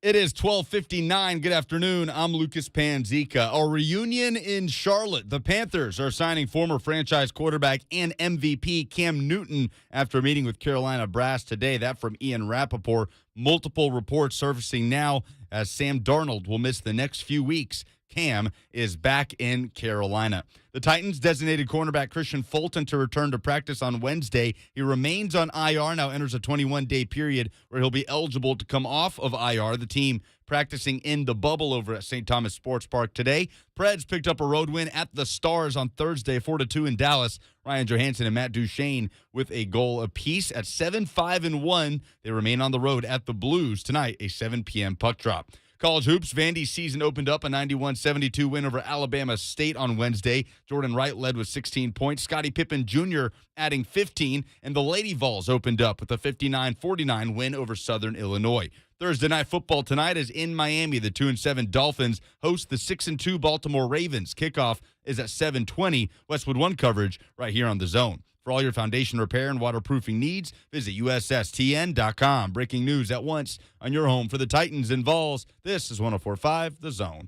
It is 12:59. Good afternoon. I'm Lucas Panzica. A reunion in Charlotte. The Panthers are signing former franchise quarterback and MVP Cam Newton after meeting with Carolina brass today. That from Ian Rappaport. Multiple reports surfacing now as Sam Darnold will miss the next few weeks. Cam is back in Carolina. The Titans designated cornerback Christian Fulton to return to practice on Wednesday. He remains on IR, now enters a 21-day period where he'll be eligible to come off of IR. The team practicing in the bubble over at St. Thomas Sports Park today. Preds picked up a road win at the Stars on Thursday, 4-2 in Dallas. Ryan Johansson and Matt Duchene with a goal apiece at 7-5-1. They remain on the road at the Blues tonight, a 7 p.m. puck drop. College hoops, Vandy's season opened up a 91-72 win over Alabama State on Wednesday. Jordan Wright led with 16 points. Scottie Pippen Jr. adding 15, and the Lady Vols opened up with a 59-49 win over Southern Illinois. Thursday night football tonight is in Miami. The 2-7 Dolphins host the 6-2 Baltimore Ravens. Kickoff is at 7:20. Westwood One coverage right here on The Zone. For all your foundation repair and waterproofing needs, visit USSTN.com. Breaking news at once on your home for the Titans and Vols. This is 104.5 The Zone.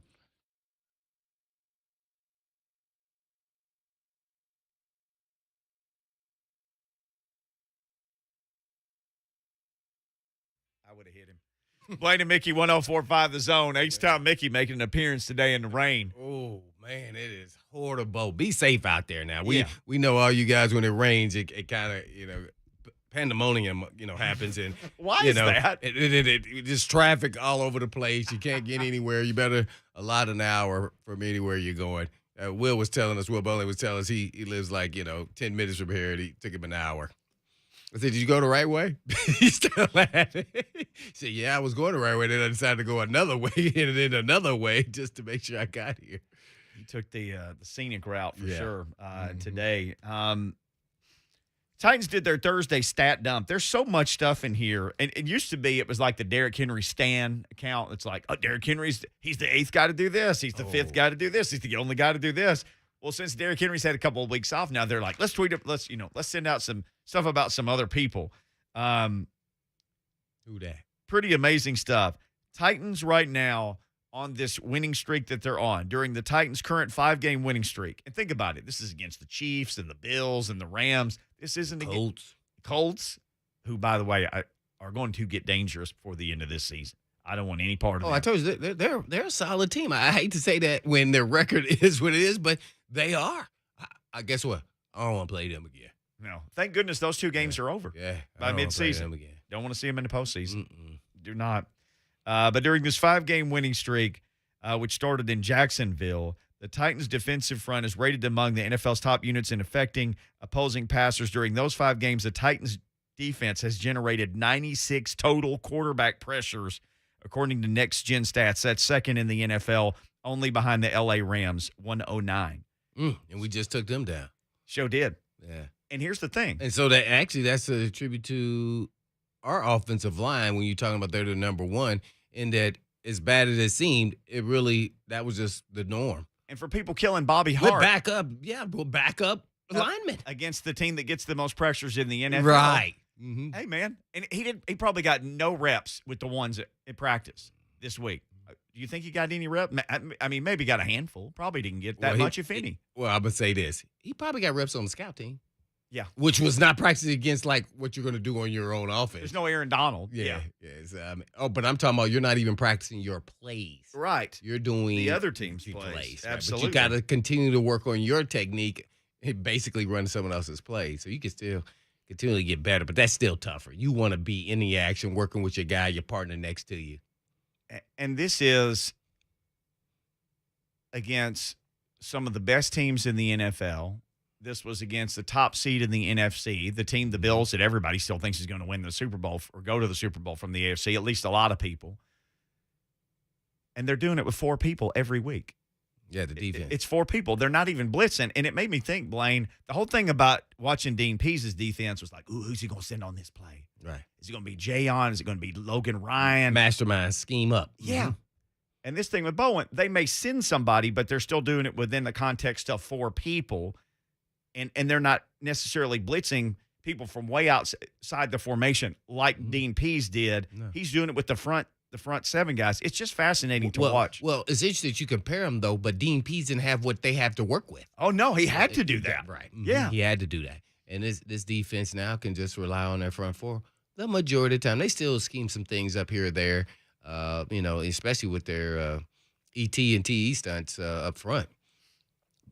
I would have hit him. Blaine and Mickey, 104.5 The Zone. H-Town Mickey making an appearance today in the rain. Oh, man, it is horrible. Be safe out there now. We know all you guys, when it rains, it kind of, pandemonium, happens. And Why is that? It just traffic all over the place. You can't get anywhere. You better allot an hour from anywhere you're going. Will Bowling was telling us he lives like, 10 minutes from here, and it took him an hour. I said, did you go the right way? He's still laughing. He said, yeah, I was going the right way. Then I decided to go another way and then another way just to make sure I got here. He took the scenic route for sure today. Titans did their Thursday stat dump. There's so much stuff in here. And it used to be, it was like the Derrick Henry Stan account. It's like, Derrick Henry's, he's the eighth guy to do this. He's the fifth guy to do this. He's the only guy to do this. Well, since Derrick Henry's had a couple of weeks off now, they're like, let's tweet it. Let's send out some stuff about some other people. Who that? Pretty amazing stuff. Titans right now on this winning streak that they're on during the Titans' current 5-game winning streak. And think about it. This is against the Chiefs and the Bills and the Rams. This isn't against Colts, who, by the way, are going to get dangerous before the end of this season. I don't want any part of that. I told you, they're a solid team. I hate to say that when their record is what it is, but they are. I guess what? I don't want to play them again. No. Thank goodness those two games are over by midseason. Don't want to see them in the postseason. Do not. But during this 5-game winning streak, which started in Jacksonville, the Titans' defensive front is rated among the NFL's top units in affecting opposing passers. During those 5 games, the Titans' defense has generated 96 total quarterback pressures, according to Next Gen Stats. That's second in the NFL, only behind the LA Rams, 109. And we just took them down. Sure did. Yeah. And here's the thing. And so that's a tribute to our offensive line when you're talking about they're the number one, in that as bad as it seemed, that was just the norm. And for people killing Bobby Hart. We'll back up linemen. Against the team that gets the most pressures in the NFL. Right. Mm-hmm. Hey, man. And he probably got no reps with the ones at practice this week. Do you think he got any reps? I mean, maybe got a handful. Probably didn't get that much, if any. Well, I'm going to say this. He probably got reps on the scout team. Yeah. Which was not practicing against, like, what you're going to do on your own offense. There's no Aaron Donald. Yeah. But I'm talking about you're not even practicing your plays. Right. You're doing the other team's plays. Right? Absolutely. But you got to continue to work on your technique and basically run someone else's plays. So you can still continually get better, but that's still tougher. You want to be in the action, working with your guy, your partner next to you. And this is against some of the best teams in the NFL. This was against the top seed in the NFC, the team, the Bills, that everybody still thinks is going to win the Super Bowl or go to the Super Bowl from the AFC, at least a lot of people. And they're doing it with 4 people every week. Yeah, the defense. It's 4 people. They're not even blitzing. And it made me think, Blaine, the whole thing about watching Dean Pease's defense was like, ooh, who's he going to send on this play? Right. Is it going to be Jayon? Is it going to be Logan Ryan? Mastermind, scheme up. Yeah. Mm-hmm. And this thing with Bowen, they may send somebody, but they're still doing it within the context of 4 people. And they're not necessarily blitzing people from way outside the formation like Dean Pease did. No. He's doing it with the front the front seven guys. It's just fascinating to watch. Well, it's interesting that you compare them, though, but Dean Pease didn't have what they have to work with. Oh, no, he had to do that. Right. Yeah. He had to do that. And this defense now can just rely on their front four the majority of the time. They still scheme some things up here or there, especially with their ET and TE stunts up front.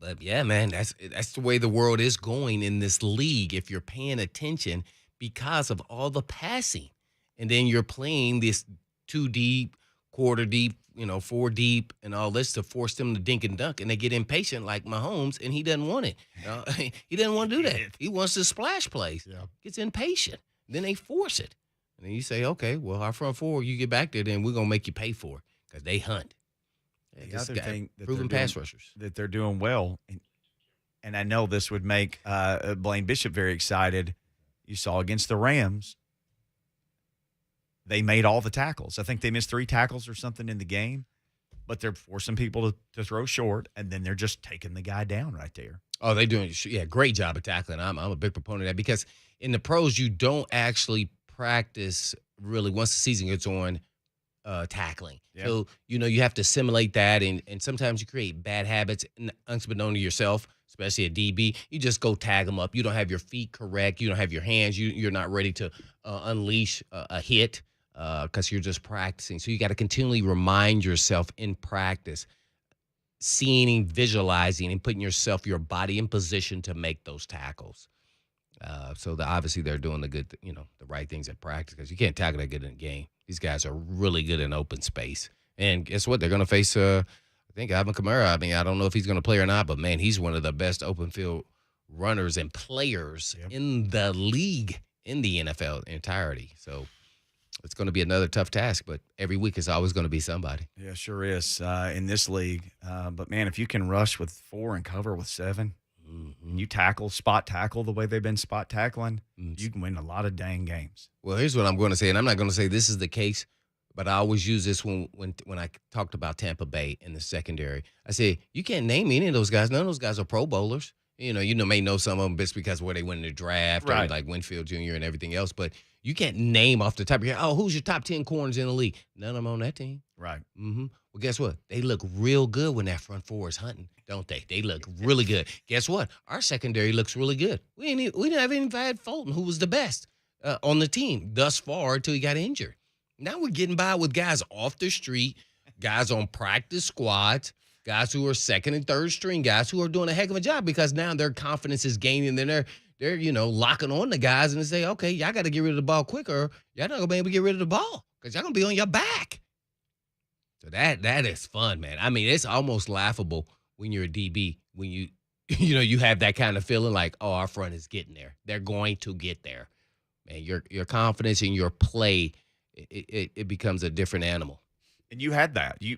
But, yeah, man, that's the way the world is going in this league if you're paying attention because of all the passing. And then you're playing this 2 deep, quarter deep, 4 deep, and all this to force them to dink and dunk, and they get impatient like Mahomes, and he doesn't want it. He doesn't want to do that. He wants the splash plays. Yeah. Gets impatient. Then they force it. And then you say, okay, well, our front four, you get back there, then we're going to make you pay for it because they hunt. The other thing that proven pass rushers that they're doing well, and I know this would make Blaine Bishop very excited. You saw against the Rams, they made all the tackles. I think they missed 3 tackles or something in the game, but they're forcing people to throw short, and then they're just taking the guy down right there. Oh, they're doing great job of tackling. I'm a big proponent of that because in the pros, you don't actually practice really once the season gets on tackling. Yeah. So, you have to simulate that, and sometimes you create bad habits unbeknown to yourself, especially a DB. You just go tag them up. You don't have your feet correct. You don't have your hands. You're not ready to unleash a hit because you're just practicing. So you got to continually remind yourself in practice, seeing, visualizing, and putting your body in position to make those tackles. So obviously they're doing the right things at practice because you can't tackle that good in a game. These guys are really good in open space. And guess what? They're going to face, I think, Alvin Kamara. I mean, I don't know if he's going to play or not, but, man, he's one of the best open field runners and players in the league, in the NFL entirety. So it's going to be another tough task, but every week is always going to be somebody. Yeah, sure is in this league. But, man, if you can rush with 4 and cover with 7, you spot tackle the way they've been spot tackling, you can win a lot of dang games. Well, here's what I'm going to say, and I'm not going to say this is the case, but I always use this when I talked about Tampa Bay in the secondary. I say, you can't name any of those guys. None of those guys are Pro Bowlers. You may know some of them just because of where they went in the draft, right, or like Winfield Jr. and everything else, but you can't name off the top of your head, who's your top 10 corners in the league? None of them on that team. Right. Mm-hmm. Well, guess what? They look real good when that front four is hunting, don't they? They look really good. Guess what? Our secondary looks really good. We didn't have any Vad Fulton, who was the best on the team thus far until he got injured. Now we're getting by with guys off the street, guys on practice squads, guys who are second and third string guys who are doing a heck of a job because now their confidence is gaining and they're locking on the guys and they say, okay, y'all got to get rid of the ball quicker. Y'all not going to be able to get rid of the ball because y'all going to be on your back. So that is fun, man. I mean, it's almost laughable when you're a DB, when you have that kind of feeling like, oh, our front is getting there. They're going to get there. Man, your confidence in your play, it becomes a different animal. And you had that. You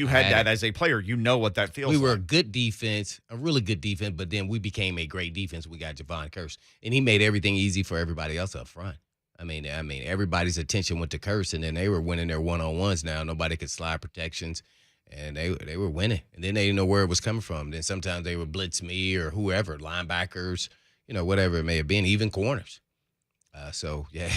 had that as a player. You know what that feels like. We were a good defense, a really good defense, but then we became a great defense. We got Javon Curse, and he made everything easy for everybody else up front. I mean, everybody's attention went to Curse, and then they were winning their one-on-ones now. Nobody could slide protections, and they were winning. And then they didn't know where it was coming from. Then sometimes they would blitz me or whoever, linebackers, whatever it may have been, even corners. So, yeah,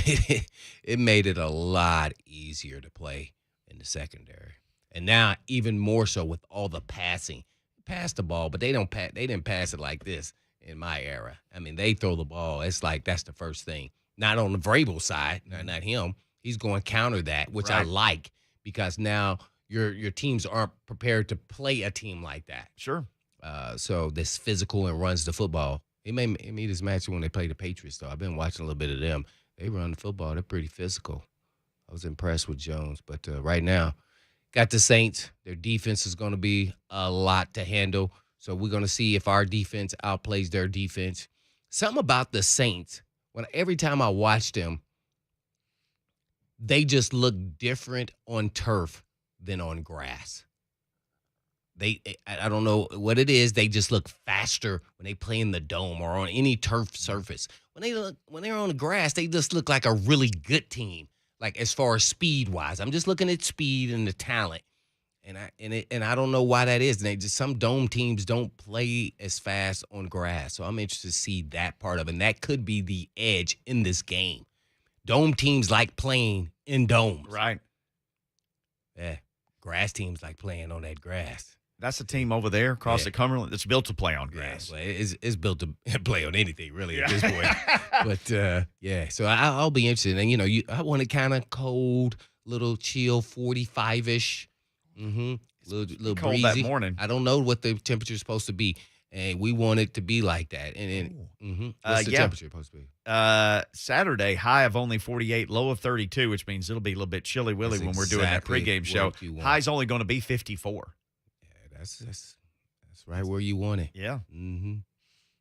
it made it a lot easier to play in the secondary. And now even more so with all the passing. Pass the ball, but they didn't pass it like this in my era. I mean, they throw the ball. It's like that's the first thing. Not on the Vrabel side, not him. He's going to counter that, which right. I like because now your teams aren't prepared to play a team like that. Sure. So this physical and runs the football. It made this match when they played the Patriots, though. I've been watching a little bit of them. They run the football. They're pretty physical. I was impressed with Jones. But right now, got the Saints. Their defense is going to be a lot to handle. So we're going to see if our defense outplays their defense. Something about the Saints, every time I watch them, they just look different on turf than on grass. I don't know what it is. They just look faster when they play in the dome or on any turf surface. When they're on the grass, they just look like a really good team. Like as far as speed wise, I'm just looking at speed and the talent, and I don't know why that is. And some dome teams don't play as fast on grass, so I'm interested to see that part of it. And that could be the edge in this game. Dome teams like playing in domes, right? grass teams like playing on that grass. That's a team over there across the Cumberland that's built to play on grass. Yeah, well, it's built to play on anything, really, at this point. But, so I'll be interested. And, I want it kind of cold, little chill, 45-ish. Little cold breezy. that morning. I don't know what the temperature is supposed to be, and we want it to be like that. And then, what's the temperature supposed to be? Saturday, high of only 48, low of 32, which means it'll be a little bit chilly-willy when we're doing that pregame show. High's only going to be 54. That's right where you want it. Yeah.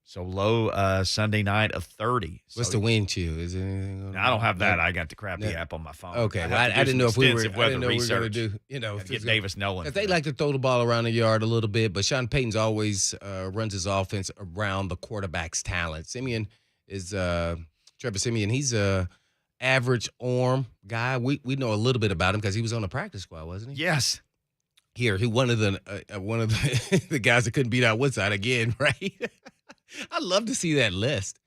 So low Sunday night of 30. What's the wind chill? Is it anything? I don't have that. I got the crappy app on my phone. Okay, I didn't know if we were going to do. Get Davis Nolan. They like to throw the ball around the yard a little bit, but Sean Payton's always runs his offense around the quarterback's talent. Trevor Siemian. He's a average arm guy. We know a little bit about him because he was on the practice squad, wasn't he? Yes. He one of the the guys that couldn't beat out Woodside again, right? I'd love to see that list.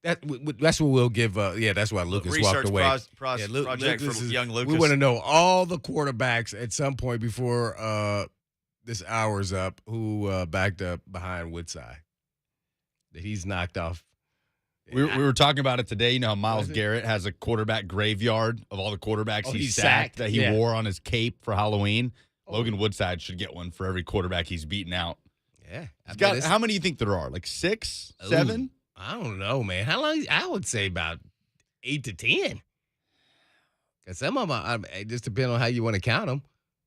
That's what we'll give. That's why Lucas walked away. Project for young Lucas. We want to know all the quarterbacks at some point before this hour's up who backed up behind Woodside that he's knocked off. We were talking about it today. You know how Myles Garrett has a quarterback graveyard of all the quarterbacks he sacked that he wore on his cape for Halloween. Logan Woodside should get one for every quarterback he's beaten out. Yeah. How many do you think there are? Like 6, 7? I don't know, man. How long? I would say about 8 to 10. Because some of them, it just depends on how you want to count them.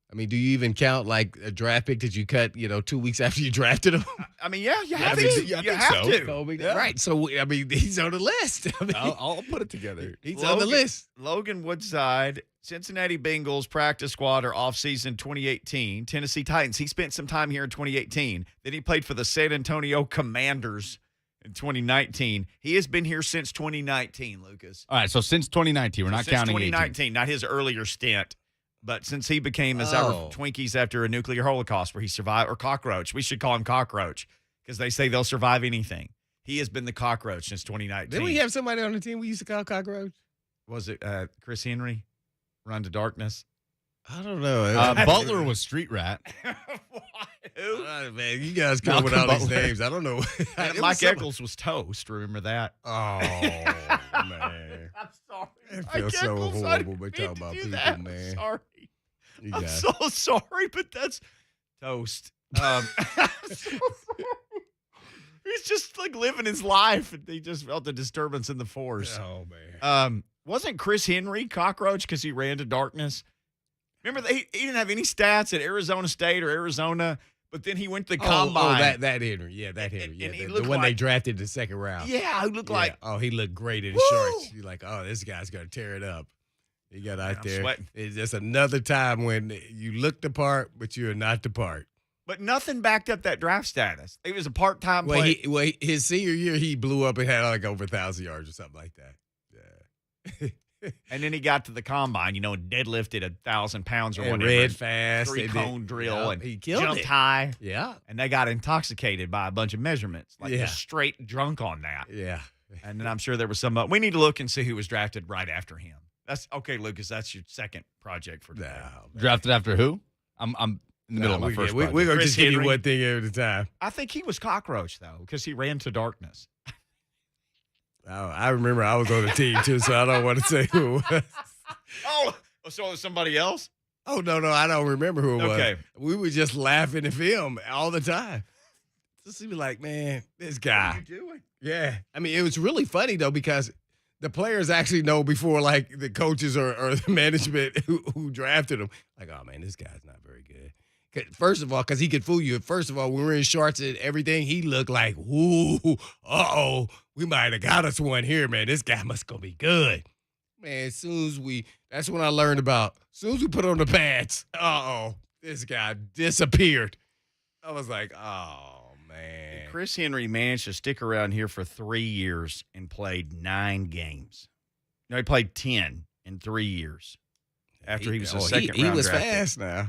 I mean, do you even count like a draft pick that you cut, 2 weeks after you drafted him? I mean, yeah, you have to. You have to. Yeah. Right. So, I mean, he's on the list. I'll put it together. He's on the list. Logan Woodside, Cincinnati Bengals practice squad or offseason 2018. Tennessee Titans. He spent some time here in 2018. Then he played for the San Antonio Commanders in 2019. He has been here since 2019, Lucas. All right, so since 2019. We're not counting 2019, 18. not his earlier stint. But since he became, as our Twinkies after a nuclear holocaust where he survived, or cockroach, we should call him cockroach because they say they'll survive anything. He has been the cockroach since 2019. Didn't we have somebody on the team we used to call cockroach? Was it Chris Henry? Run to Darkness? I don't know. Butler was Street Rat. Who? Man, you guys come up with all these names. I don't know. Mike Eccles was Toast. Remember that? Oh, man. I'm sorry. It feels so horrible, but talking about people, that. man. I'm sorry. I'm so sorry, but that's Toast. He's just like living his life, and he just felt a disturbance in the force. Oh, man. Wasn't Chris Henry cockroach because he ran to Darkness? Remember, he didn't have any stats at Arizona State or Arizona, but then he went to the combine. That Henry. Yeah, that Henry. Yeah, and the one they drafted in the second round. Yeah, he looked like. Oh, he looked great in his shorts. You're like, oh, this guy's going to tear it up. He got out there. Sweating. It's just another time when you look the part, but you're not the part. But nothing backed up that draft status. He was a part-time player. His senior year, he blew up and had like over 1,000 yards or something like that. Yeah. And then he got to the combine, and deadlifted 1,000 pounds or and whatever. Red fast. 3-cone drill. And he killed jumped it. high. Yeah. And they got intoxicated by a bunch of measurements. Just straight drunk on that. Yeah. And then I'm sure there was some. We need to look and see who was drafted right after him. That's okay, Lucas. That's your second project for today. Drafted after who? I'm in the middle of my first project. We're going to just give you one thing at a time. I think he was cockroach, though, because he ran to Darkness. I remember I was on the team, too, so I don't want to say who it was. So it was somebody else? Oh, no, I don't remember who it was. Okay. We were just laughing at film all the time. Just be like, man, this guy. What are you doing? Yeah. I mean, it was really funny, though, because the players actually know before, like, the coaches or the management who drafted him. Like, oh, man, this guy's not very good. First of all, because he could fool you. First of all, when we were in shorts and everything, he looked like, ooh, we might have got us one here, man. This guy must go be good. Man, that's when I learned about, as soon as we put on the pads, this guy disappeared. I was like, oh, man. Chris Henry managed to stick around here for 3 years and played 9 games. No, he played 10 in 3 years after he was a second round He was draft fast now.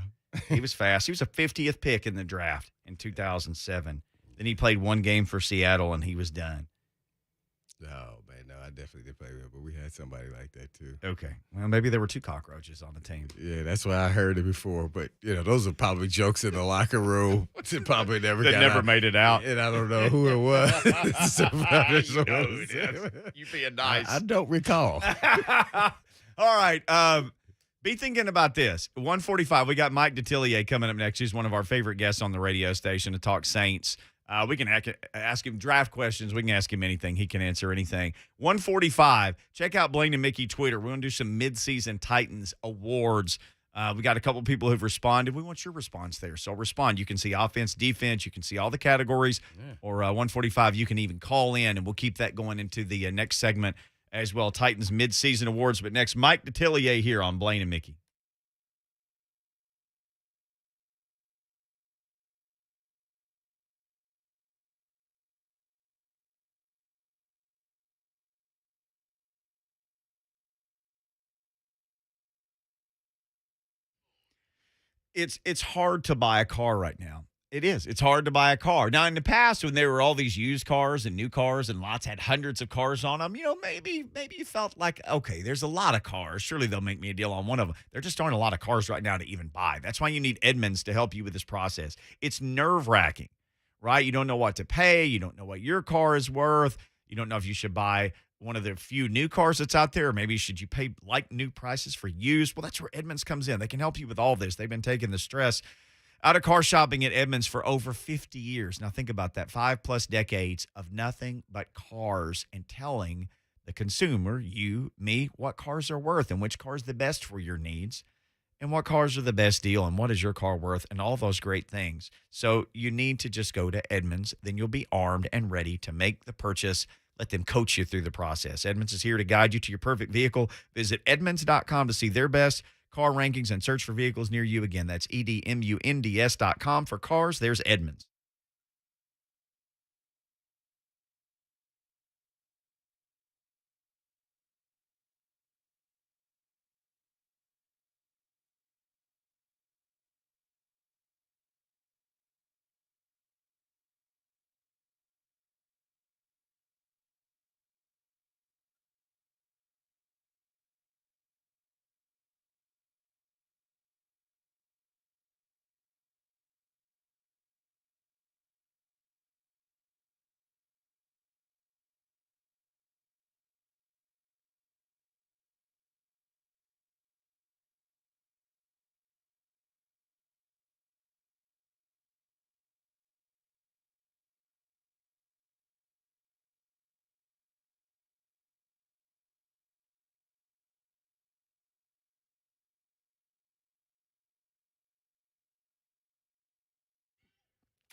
He was fast. He was a 50th pick in the draft in 2007. Then he played 1 game for Seattle, and he was done. Oh, man, no. I definitely did play with him, but we had somebody like that too. Okay. Well, maybe there were 2 cockroaches on the team. Yeah, that's why I heard it before. But, those are probably jokes in the locker room that probably never That got never out. made it out. And I don't know who it was. You being nice. I don't recall. All right. Be thinking about this. 145, we got Mike Detillier coming up next. He's one of our favorite guests on the radio station to talk Saints. We can ask him draft questions. We can ask him anything. He can answer anything. 145, check out Blaine and Mickey Twitter. We're going to do some midseason Titans awards. We got a couple people who've responded. We want your response there. So respond. You can see offense, defense. You can see all the categories. Yeah. Or 145, you can even call in, and we'll keep that going into the next segment as well. Titans midseason awards. But next, Mike Detillier here on Blaine and Mickey. It's hard to buy a car right now. It is. It's hard to buy a car. Now, in the past, when there were all these used cars and new cars and lots had hundreds of cars on them, maybe you felt like, okay, there's a lot of cars. Surely they'll make me a deal on one of them. There just aren't a lot of cars right now to even buy. That's why you need Edmunds to help you with this process. It's nerve-wracking, right? You don't know what to pay. You don't know what your car is worth. You don't know if you should buy one of the few new cars that's out there, or maybe should you pay like new prices for used? Well, that's where Edmunds comes in. They can help you with all this. They've been taking the stress out of car shopping at Edmunds for over 50 years. Now think about that, 5+ decades of nothing but cars and telling the consumer, you, me, what cars are worth and which car is the best for your needs and what cars are the best deal and what is your car worth and all those great things. So you need to just go to Edmunds. Then you'll be armed and ready to make the purchase. Let them coach you through the process. Edmunds is here to guide you to your perfect vehicle. Visit Edmunds.com to see their best car rankings and search for vehicles near you. Again, that's EDMUNDS.com. For cars, there's Edmunds.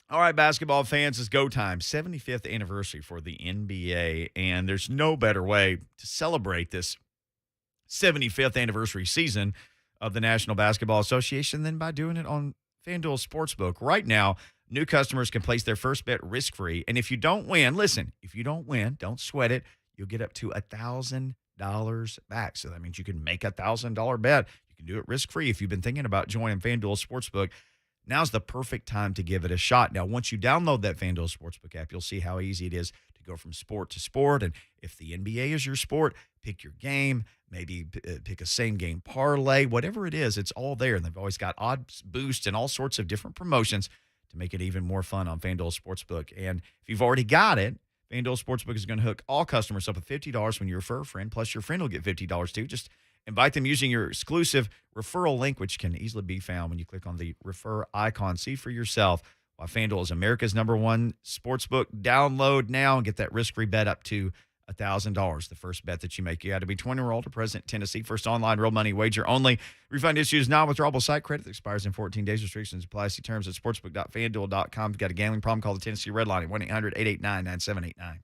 All right, basketball fans, it's go time. 75th anniversary for the NBA, and there's no better way to celebrate this 75th anniversary season of the National Basketball Association than by doing it on FanDuel Sportsbook. Right now, new customers can place their first bet risk-free, and if you don't win, listen, if you don't win, don't sweat it. You'll get up to $1,000 back. So that means you can make a $1,000 bet. You can do it risk-free if you've been thinking about joining FanDuel Sportsbook. Now's the perfect time to give it a shot. Now, once you download that FanDuel Sportsbook app, you'll see how easy it is to go from sport to sport. And if the NBA is your sport, pick your game, maybe pick a same-game parlay, whatever it is, it's all there. And they've always got odds boosts and all sorts of different promotions to make it even more fun on FanDuel Sportsbook. And if you've already got it, FanDuel Sportsbook is going to hook all customers up with $50 when you refer a friend, plus your friend will get $50 too. Just invite them using your exclusive referral link, which can easily be found when you click on the refer icon. See for yourself why FanDuel is America's #1 sportsbook. Download now and get that risk-free bet up to $1,000. The first bet that you make, you got to be 20 or older, present in Tennessee. First online real money wager only. Refund issues non-withdrawable site credit that expires in 14 days. Restrictions apply. See terms at sportsbook.fanduel.com. If you got a gambling problem, call the Tennessee Red Line at 1-800-889-9789.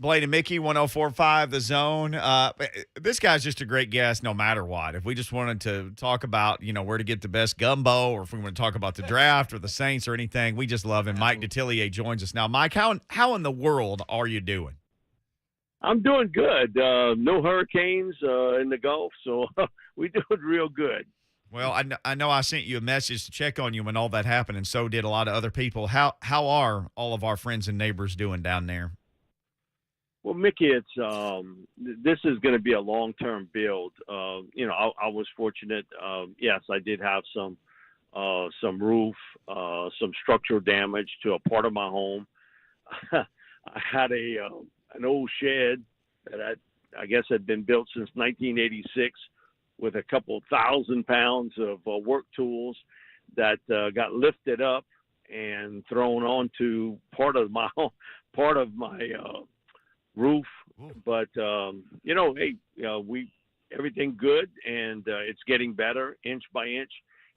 Blaine and Mickey, 104.5 The Zone. This guy's just a great guest no matter what. If we just wanted to talk about, where to get the best gumbo, or if we want to talk about the draft or the Saints or anything, we just love him. Mike Detillier joins us now. Mike, how in the world are you doing? I'm doing good. No hurricanes in the Gulf, so we're doing real good. Well, I know I sent you a message to check on you when all that happened, and so did a lot of other people. How are all of our friends and neighbors doing down there? Well, Mickey, it's this is going to be a long-term build. I was fortunate. Yes, I did have some roof, some structural damage to a part of my home. I had an old shed that I guess had been built since 1986 with a couple 1,000 pounds of work tools that got lifted up and thrown onto part of my roof. But everything good, and it's getting better inch by inch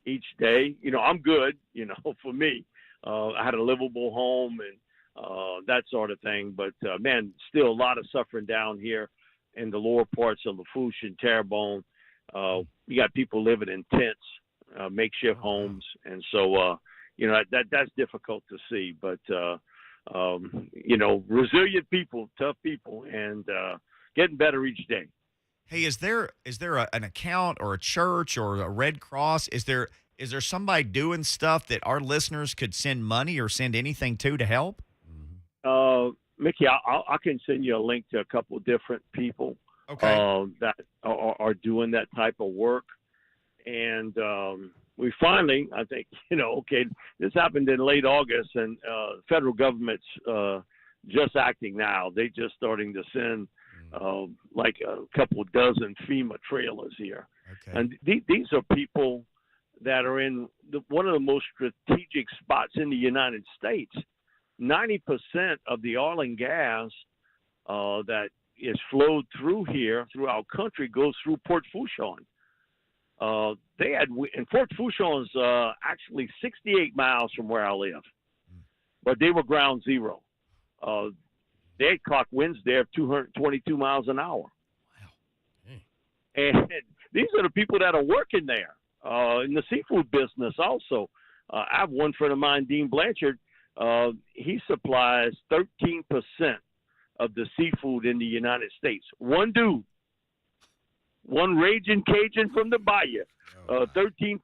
each day. I'm good. For me, I had a livable home and that sort of thing. But man, still a lot of suffering down here in the lower parts of Lafourche and Terrebonne. You got people living in tents, makeshift homes, and so that's difficult to see. But resilient people, tough people, and getting better each day. Hey, is there an account or a church or a Red Cross? Is there somebody doing stuff that our listeners could send money or send anything to help? Mickey, I can send you a link to a couple of different people that are doing that type of work. And we finally, I think, this happened in late August, and federal government's just acting now. They just starting to send like a couple dozen FEMA trailers here. Okay. And these are people that are in one of the most strategic spots in the United States. 90% of the oil and gas that is flowed through here, through our country, goes through Port Fourchon. And Port Fourchon is actually 68 miles from where I live, but they were ground zero. They had clocked winds there of 222 miles an hour. Wow. And these are the people that are working there in the seafood business also. I have one friend of mine, Dean Blanchard. He supplies 13% of the seafood in the United States. One dude, one raging Cajun from the bayou, 13%.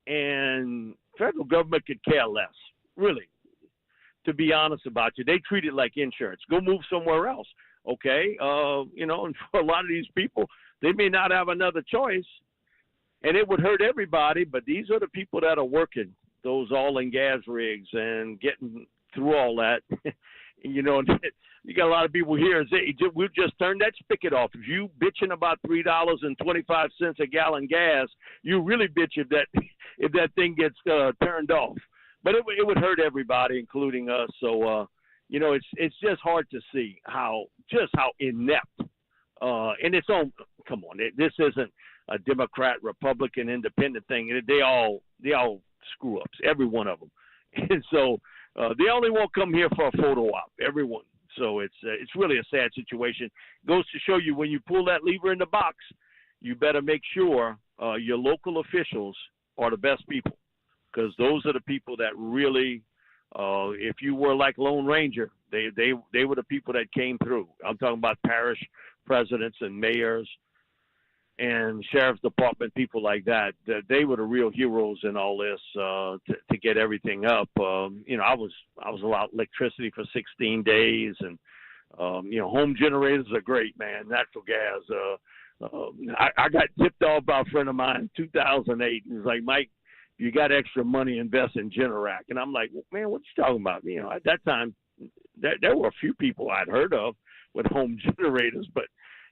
And federal government could care less, really, to be honest about you. They treat it like insurance. Go move somewhere else, okay? And for a lot of these people, they may not have another choice, and it would hurt everybody, but these are the people that are working those oil and gas rigs and getting through all that. You got a lot of people here say, we've just turned that spigot off. If you bitching about $3.25 a gallon gas, you really bitch if that thing gets turned off. But it would hurt everybody, including us. So, it's just hard to see how inept. And it's on. Come on, this isn't a Democrat, Republican, Independent thing. They all screw ups, every one of them. And so they only won't come here for a photo op, everyone. So it's really a sad situation. Goes to show you, when you pull that lever in the box, you better make sure your local officials are the best people, because those are the people that really, if you were like Lone Ranger, they were the people that came through. I'm talking about parish presidents and mayors and sheriff's department, people like that. They were the real heroes in all this to get everything up. I was without electricity for 16 days, and home generators are great, man. Natural gas. I got tipped off by a friend of mine in 2008. He was like, Mike, you got extra money, invest in Generac. And I'm like, well, man, what you talking about? At that time, there were a few people I'd heard of with home generators, but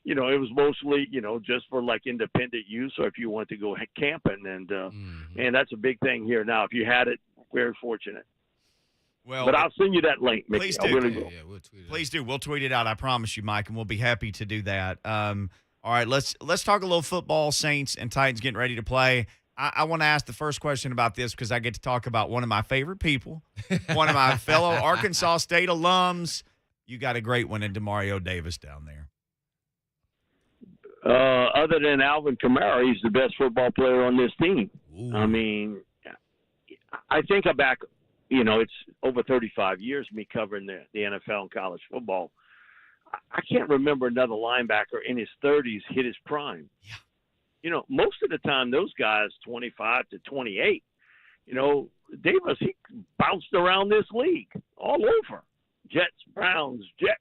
it was mostly, just for like independent use, or if you want to go camping. And man, that's a big thing here now. If you had it, very fortunate. Well, but I'll send you that link, Mickey. Please do. We'll tweet it please out. Do. We'll tweet it out. I promise you, Mike, and we'll be happy to do that. All right, let's talk a little football. Saints and Titans getting ready to play. I want to ask the first question about this because I get to talk about one of my favorite people, one of my fellow Arkansas State alums. you got a great one in Demario Davis down there. Other than Alvin Kamara, he's the best football player on this team. Ooh. I mean, I think back, it's over 35 years me covering the NFL and college football. I can't remember another linebacker in his 30s hit his prime. Yeah. Most of the time those guys 25 to 28. Davis, he bounced around this league all over. Jets, Browns, Jets.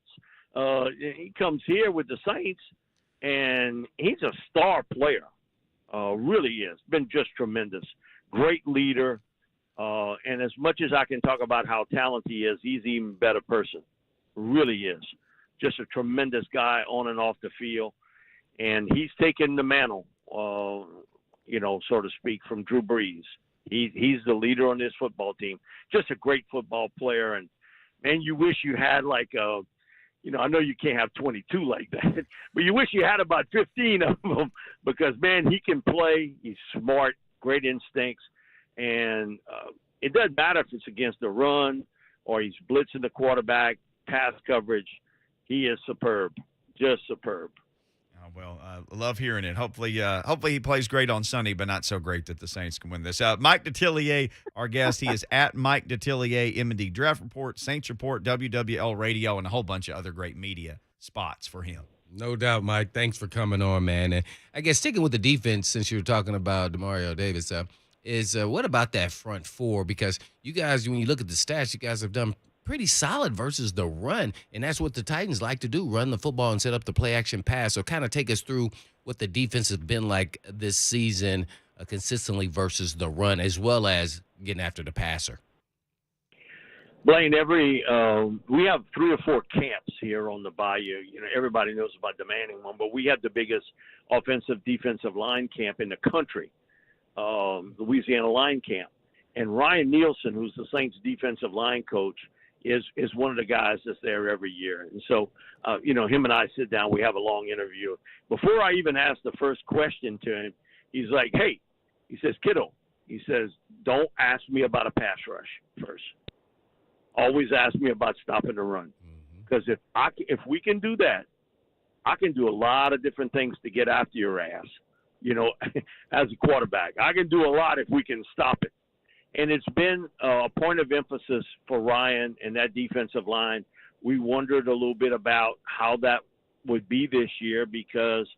He comes here with the Saints, and he's a star player. Really is. Been just tremendous. Great leader. And as much as I can talk about how talented he is, he's an even better person. Really is. Just a tremendous guy on and off the field. And he's taken the mantle, so to speak, from Drew Brees. He's the leader on this football team. Just a great football player. And, man, you wish you had I know you can't have 22 like that, but you wish you had about 15 of them because, man, he can play. He's smart, great instincts. And it doesn't matter if it's against the run or he's blitzing the quarterback, pass coverage. He is superb, just superb. Well, love hearing it. Hopefully he plays great on Sunday, but not so great that the Saints can win this. Mike Detillier, our guest, he is at Mike Detillier, M&D Draft Report, Saints Report, WWL Radio, and a whole bunch of other great media spots for him. No doubt, Mike. Thanks for coming on, man. And I guess sticking with the defense, since you were talking about Demario Davis, is what about that front four? Because you guys, when you look at the stats, you guys have done pretty solid versus the run, and that's what the Titans like to do, run the football and set up the play-action pass. So kind of take us through what the defense has been like this season consistently versus the run, as well as getting after the passer. Blaine, we have 3 or 4 camps here on the Bayou. Everybody knows about the Manning one, but we have the biggest defensive line camp in the country, Louisiana Line Camp. And Ryan Nielsen, who's the Saints defensive line coach, is one of the guys that's there every year. And so, him and I sit down, we have a long interview. Before I even ask the first question to him, he's like, hey, he says, kiddo, he says, don't ask me about a pass rush first. Always ask me about stopping the run. Because if we can do that, I can do a lot of different things to get after your ass, as a quarterback. I can do a lot if we can stop it. And it's been a point of emphasis for Ryan and that defensive line. We wondered a little bit about how that would be this year because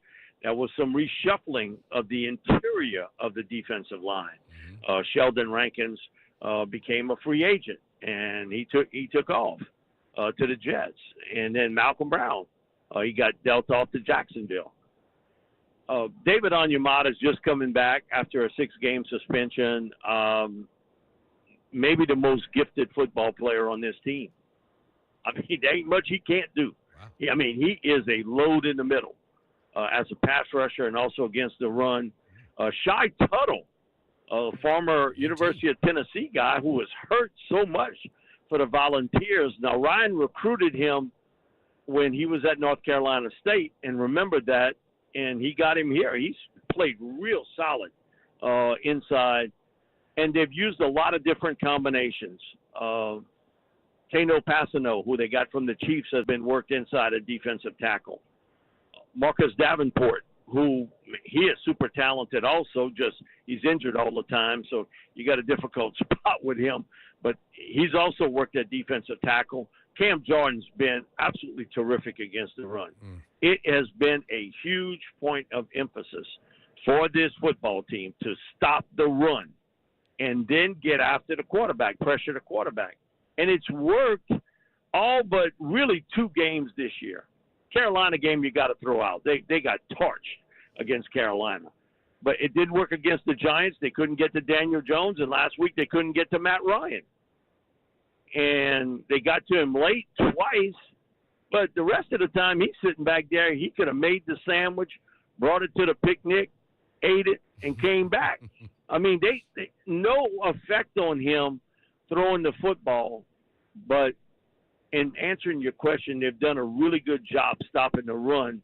there was some reshuffling of the interior of the defensive line. Sheldon Rankins became a free agent, and he took off to the Jets. And then Malcolm Brown, he got dealt off to Jacksonville. David Onyemata is just coming back after a 6-game suspension. Maybe the most gifted football player on this team. I mean, there ain't much he can't do. Wow. I mean, he is a load in the middle as a pass rusher and also against the run. Shy Tuttle, a former University of Tennessee guy who was hurt so much for the Volunteers. Now, Ryan recruited him when he was at North Carolina State and remembered that, and he got him here. He's played real solid inside. And they've used a lot of different combinations. Tano Passano, who they got from the Chiefs, has been worked inside a defensive tackle. Marcus Davenport, who he is super talented also, just he's injured all the time, so you got a difficult spot with him. But he's also worked at defensive tackle. Cam Jordan's been absolutely terrific against the run. It has been a huge point of emphasis for this football team to stop the run and then get after the quarterback, pressure the quarterback. And it's worked all but really 2 games this year. Carolina game you got to throw out. They got torched against Carolina. But it did work against the Giants. They couldn't get to Daniel Jones, and last week they couldn't get to Matt Ryan. And they got to him late twice, but the rest of the time he's sitting back there. He could have made the sandwich, brought it to the picnic, ate it, and came back. I mean, they no effect on him throwing the football, but in answering your question, they've done a really good job stopping the run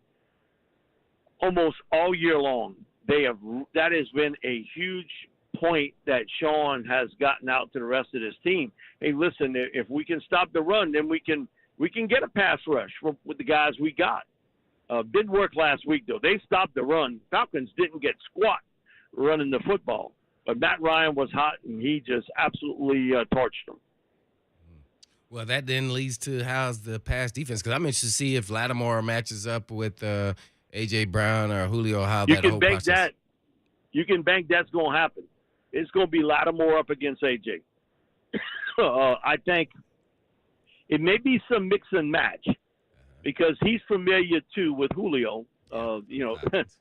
almost all year long. That has been a huge point that Sean has gotten out to the rest of this team. Hey, listen, if we can stop the run, then we can we can get a pass rush with the guys we got. Didn't work last week, though. They stopped the run. Falcons didn't get squat running the football. But Matt Ryan was hot, and he just absolutely torched them. Well, that then leads to how's the pass defense, because I'm interested to see if Lattimore matches up with A.J. Brown or Julio, how that whole process. You can bank that's going to happen. It's going to be Lattimore up against A.J. I think it may be some mix and match because he's familiar, too, with Julio.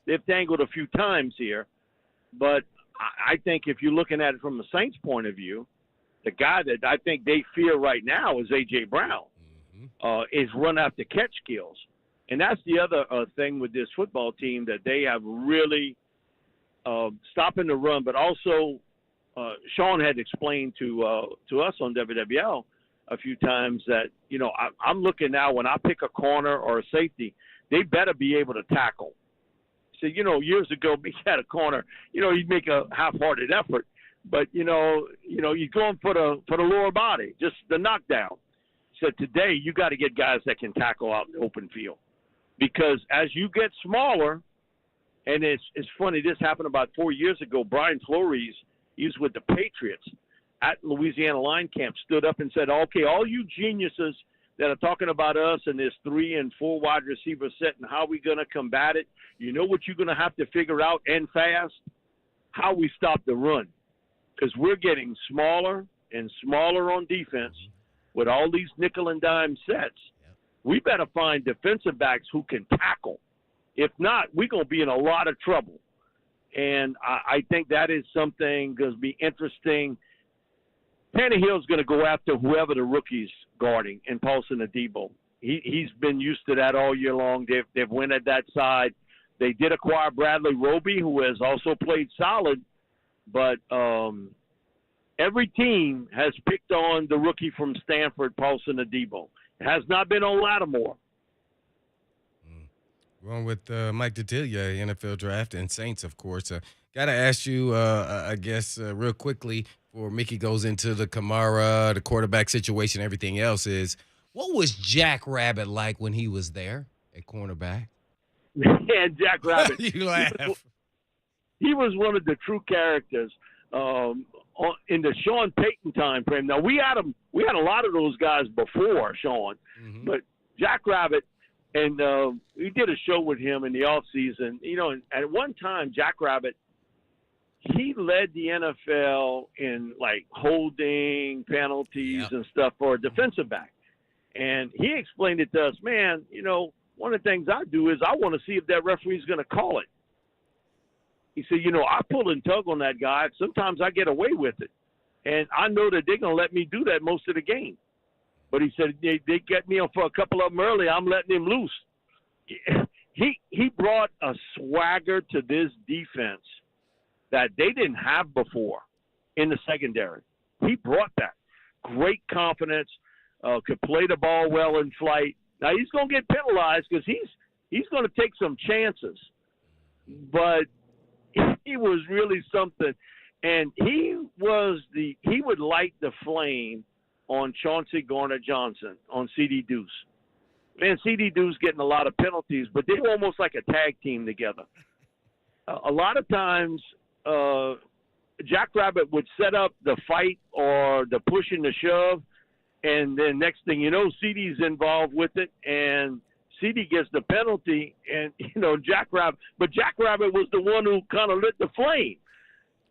They've tangled a few times here. But I think if you're looking at it from the Saints' point of view, the guy that I think they fear right now is A.J. Brown, is run after catch skills. And that's the other thing with this football team, that they have really stopping the run. But also, Sean had explained to us on WWL a few times that, I'm looking now when I pick a corner or a safety, they better be able to tackle. So, years ago, we had a corner, you'd make a half-hearted effort. But, you're going for the lower body, just the knockdown. So today you got to get guys that can tackle out in the open field. Because as you get smaller, and it's funny, this happened about 4 years ago. Brian Flores, he was with the Patriots at Louisiana Line Camp, stood up and said, okay, all you geniuses that are talking about us and this 3 and 4 wide receiver set and how we going to combat it, you know what you're going to have to figure out and fast? How we stop the run. Because we're getting smaller and smaller on defense with all these nickel and dime sets. We better find defensive backs who can tackle. If not, we're going to be in a lot of trouble. And I think that is something going to be interesting. Tannehill's going to go after whoever the rookie's guarding, and Paulson Adebo. He's been used to that all year long. They've went at that side. They did acquire Bradley Roby, who has also played solid. But every team has picked on the rookie from Stanford, Paulson Adebo. It has not been on Lattimore. Wrong with Mike Detillier, NFL draft, and Saints, of course. Got to ask you, I guess, real quickly, before Mickey goes into the Kamara, the quarterback situation, everything else, is what was Jack Rabbit like when he was there at cornerback? Man, Jack Rabbit. You laugh. He was one of the true characters in the Sean Payton time frame. Now we had a lot of those guys before Sean, but Jack Rabbit, and we did a show with him in the off season. And at one time, Jack Rabbit, he led the NFL in like holding penalties and stuff for a defensive back, and he explained it to us. Man, one of the things I do is I want to see if that referee's going to call it. He said, I pull and tug on that guy. Sometimes I get away with it. And I know that they're going to let me do that most of the game. But he said, they get me on for a couple of them early. I'm letting him loose. He brought a swagger to this defense that they didn't have before in the secondary. He brought that. Great confidence, could play the ball well in flight. Now, he's going to get penalized because he's going to take some chances. But he was really something, and he would light the flame on Chauncey Gardner-Johnson, on C.D. Deuce. Man, C.D. Deuce getting a lot of penalties, but they were almost like a tag team together. A lot of times, Jack Rabbit would set up the fight or the push and the shove, and then next thing you know, C.D.'s involved with it, and C.D. gets the penalty, and, Jack Rabbit was the one who kind of lit the flame.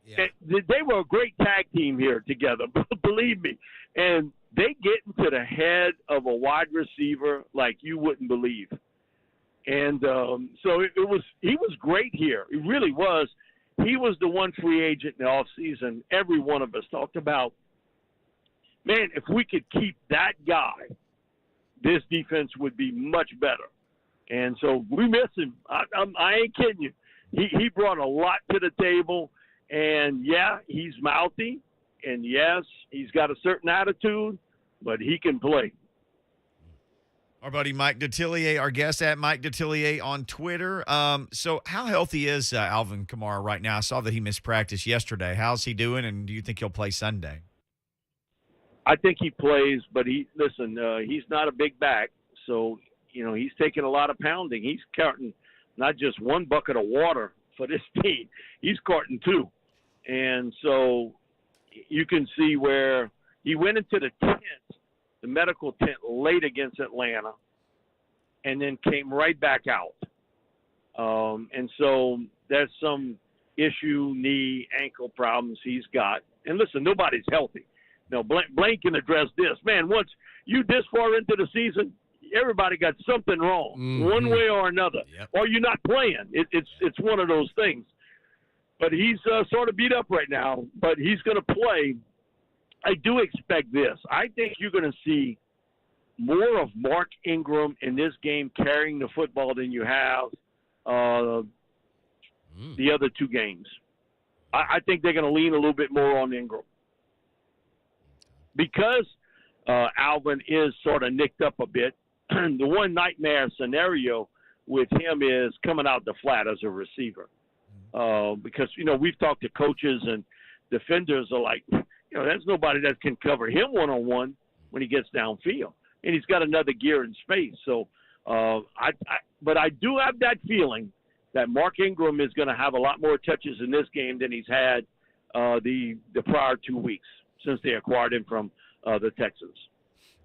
Yeah. They were a great tag team here together, believe me. And they get into the head of a wide receiver like you wouldn't believe. And so he was great here. He really was. He was the one free agent in the offseason every one of us talked about. Man, if we could keep that guy, this defense would be much better. And so we miss him. I ain't kidding you. He brought a lot to the table. And, yeah, he's mouthy. And, yes, he's got a certain attitude, but he can play. Our buddy Mike Detillier, our guest at Mike Detillier on Twitter. So how healthy is Alvin Kamara right now? I saw that he missed practice yesterday. How's he doing, and do you think he'll play Sunday? I think he plays, but he's not a big back, so he's taking a lot of pounding. He's carting not just one bucket of water for this team; he's carting two, and so you can see where he went into the medical tent late against Atlanta, and then came right back out. And so there's some knee, ankle problems he's got. And listen, nobody's healthy. Blaine can address this. Man, once you this far into the season, everybody got something wrong, one way or another, or you're not playing. It's one of those things. But he's sort of beat up right now, but he's going to play. I do expect this. I think you're going to see more of Mark Ingram in this game carrying the football than you have the other two games. I think they're going to lean a little bit more on Ingram. Because Alvin is sort of nicked up a bit, the one nightmare scenario with him is coming out the flat as a receiver. Because, we've talked to coaches and defenders are like, there's nobody that can cover him one-on-one when he gets downfield. And he's got another gear in space. So, but I do have that feeling that Mark Ingram is going to have a lot more touches in this game than he's had the prior 2 weeks since they acquired him from the Texans.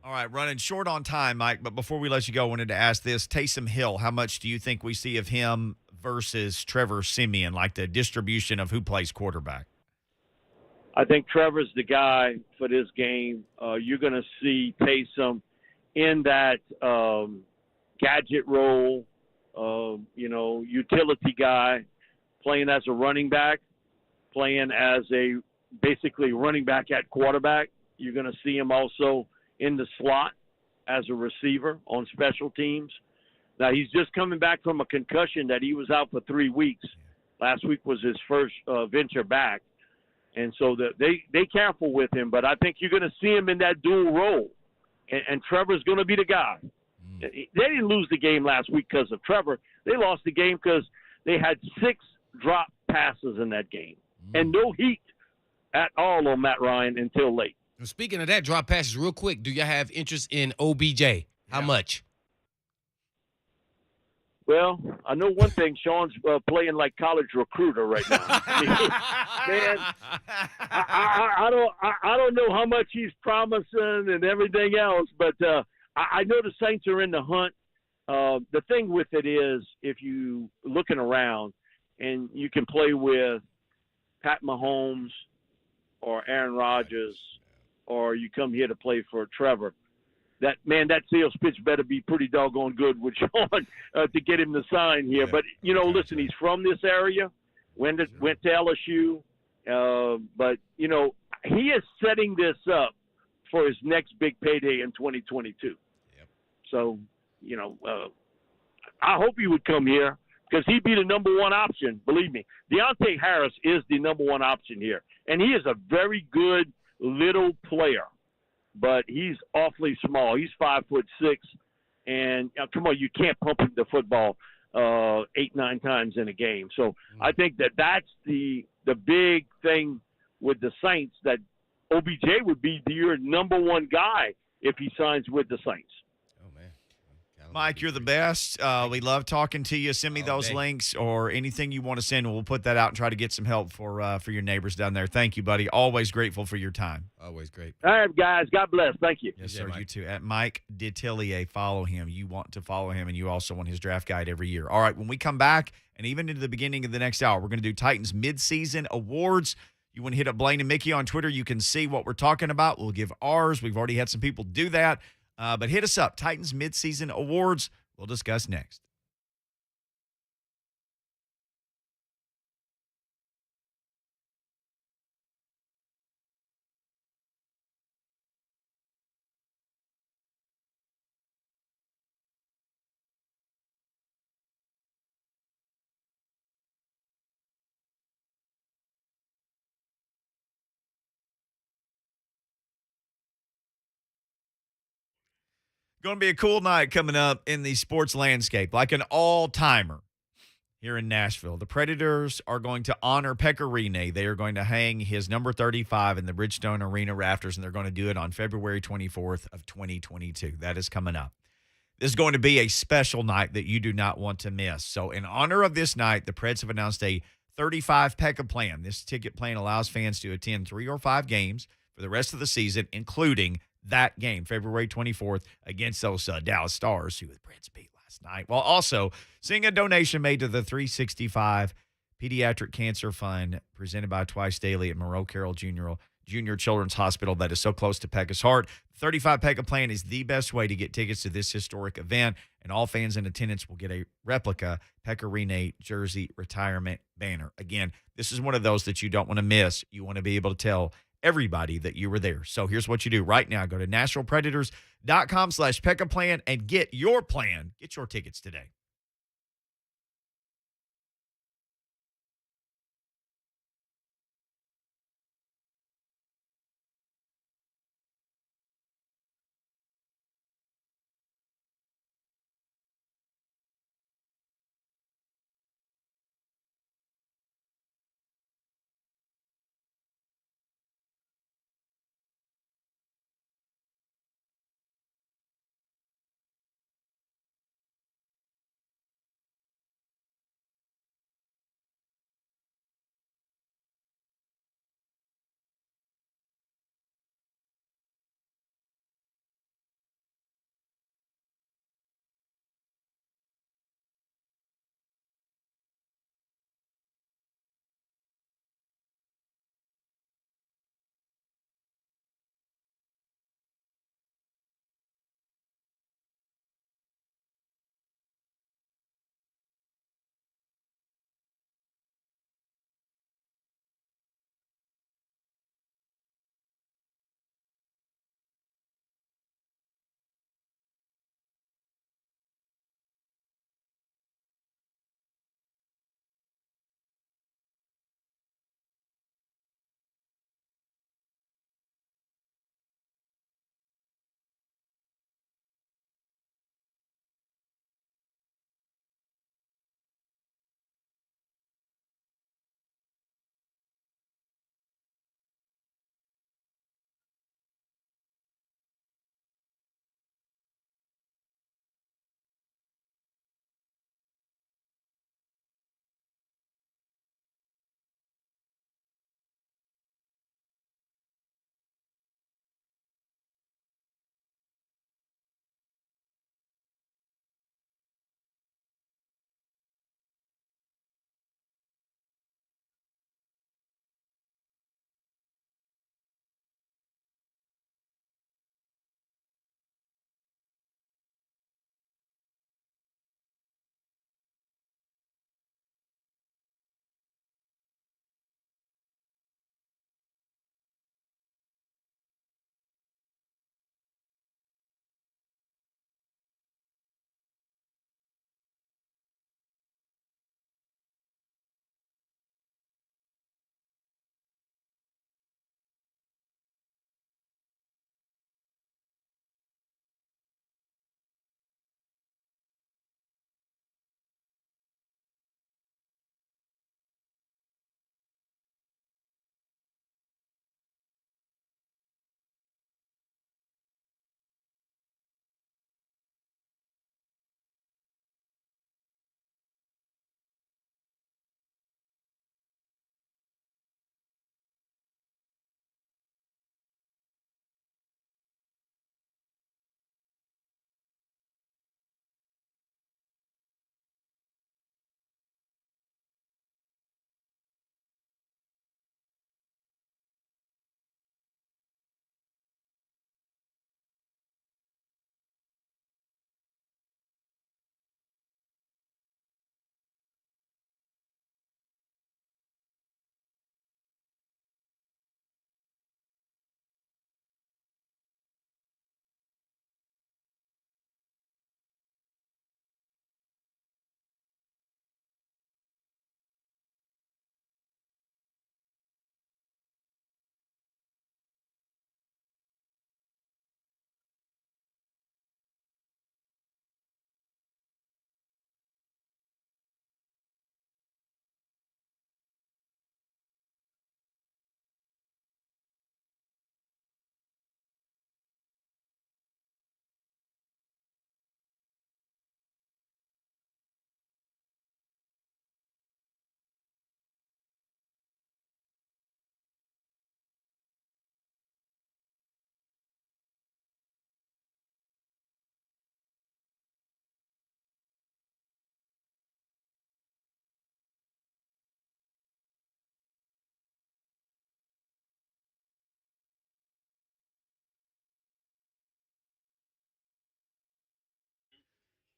All right, running short on time, Mike, but before we let you go, I wanted to ask this. Taysom Hill, how much do you think we see of him versus Trevor Siemian, like the distribution of who plays quarterback? I think Trevor's the guy for this game. You're going to see Taysom in that gadget role, utility guy, playing as a running back, playing as a basically running back at quarterback. You're going to see him also in the slot as a receiver on special teams. Now, he's just coming back from a concussion that he was out for 3 weeks. Last week was his first venture back. And so they careful with him, but I think you're going to see him in that dual role. And Trevor's going to be the guy. They didn't lose the game last week because of Trevor. They lost the game because they had 6 drop passes in that game. And no heat at all on Matt Ryan until late. Speaking of that, drop passes real quick, do you have interest in OBJ? How much? Well, I know one thing. Sean's playing like college recruiter right now. Man, I don't know how much he's promising and everything else, but I know the Saints are in the hunt. The thing with it is, if you looking around and you can play with Pat Mahomes or Aaron Rodgers, or you come here to play for Trevor, that sales pitch better be pretty doggone good with Sean to get him to sign here. But, listen, he's from this area, went to LSU. But, he is setting this up for his next big payday in 2022. Yep. So, I hope he would come here because he'd be the number one option. Believe me, Deontay Harris is the number one option here. And he is a very good little player. But he's awfully small. He's 5'6", and come on, you can't pump him the football 8-9 times in a game. So I think that's the big thing with the Saints, that OBJ would be your number one guy if he signs with the Saints. Mike, you're the best. We love talking to you. Send me those links or anything you want to send. We'll put that out and try to get some help for your neighbors down there. Thank you, buddy. Always grateful for your time. Always great. All right, guys. God bless. Thank you. Yes, sir. You too. At Mike Detillier, follow him. You want to follow him, and you also want his draft guide every year. All right, when we come back, and even into the beginning of the next hour, we're going to do Titans midseason awards. You want to hit up Blaine and Mickey on Twitter, you can see what we're talking about. We'll give ours. We've already had some people do that. But hit us up, Titans midseason awards. We'll discuss next. Going to be a cool night coming up in the sports landscape, like an all-timer. here in Nashville. The Predators are going to honor Pekka Rinne. They are going to hang his number 35 in the Bridgestone Arena rafters, and they're going to do it on February 24th of 2022. That is coming up. This is going to be a special night that you do not want to miss. So in honor of this night, the Preds have announced a 35 Pekka plan. This ticket plan allows fans to attend 3 or 5 games for the rest of the season, including that game, February 24th, against those Dallas Stars, who the Preds beat last night, while also seeing a donation made to the 365 Pediatric Cancer Fund presented by Twice Daily at Monroe Carroll Jr. Children's Hospital that is so close to Pekka's heart. The 35 Pekka plan is the best way to get tickets to this historic event, and all fans in attendance will get a replica Pekka Rinne jersey retirement banner. Again, this is one of those that you don't want to miss. You want to be able to tell everybody that you were there. So here's what you do right now. Go to NashvillePredators.com/Pekka plan and get your plan. Get your tickets today.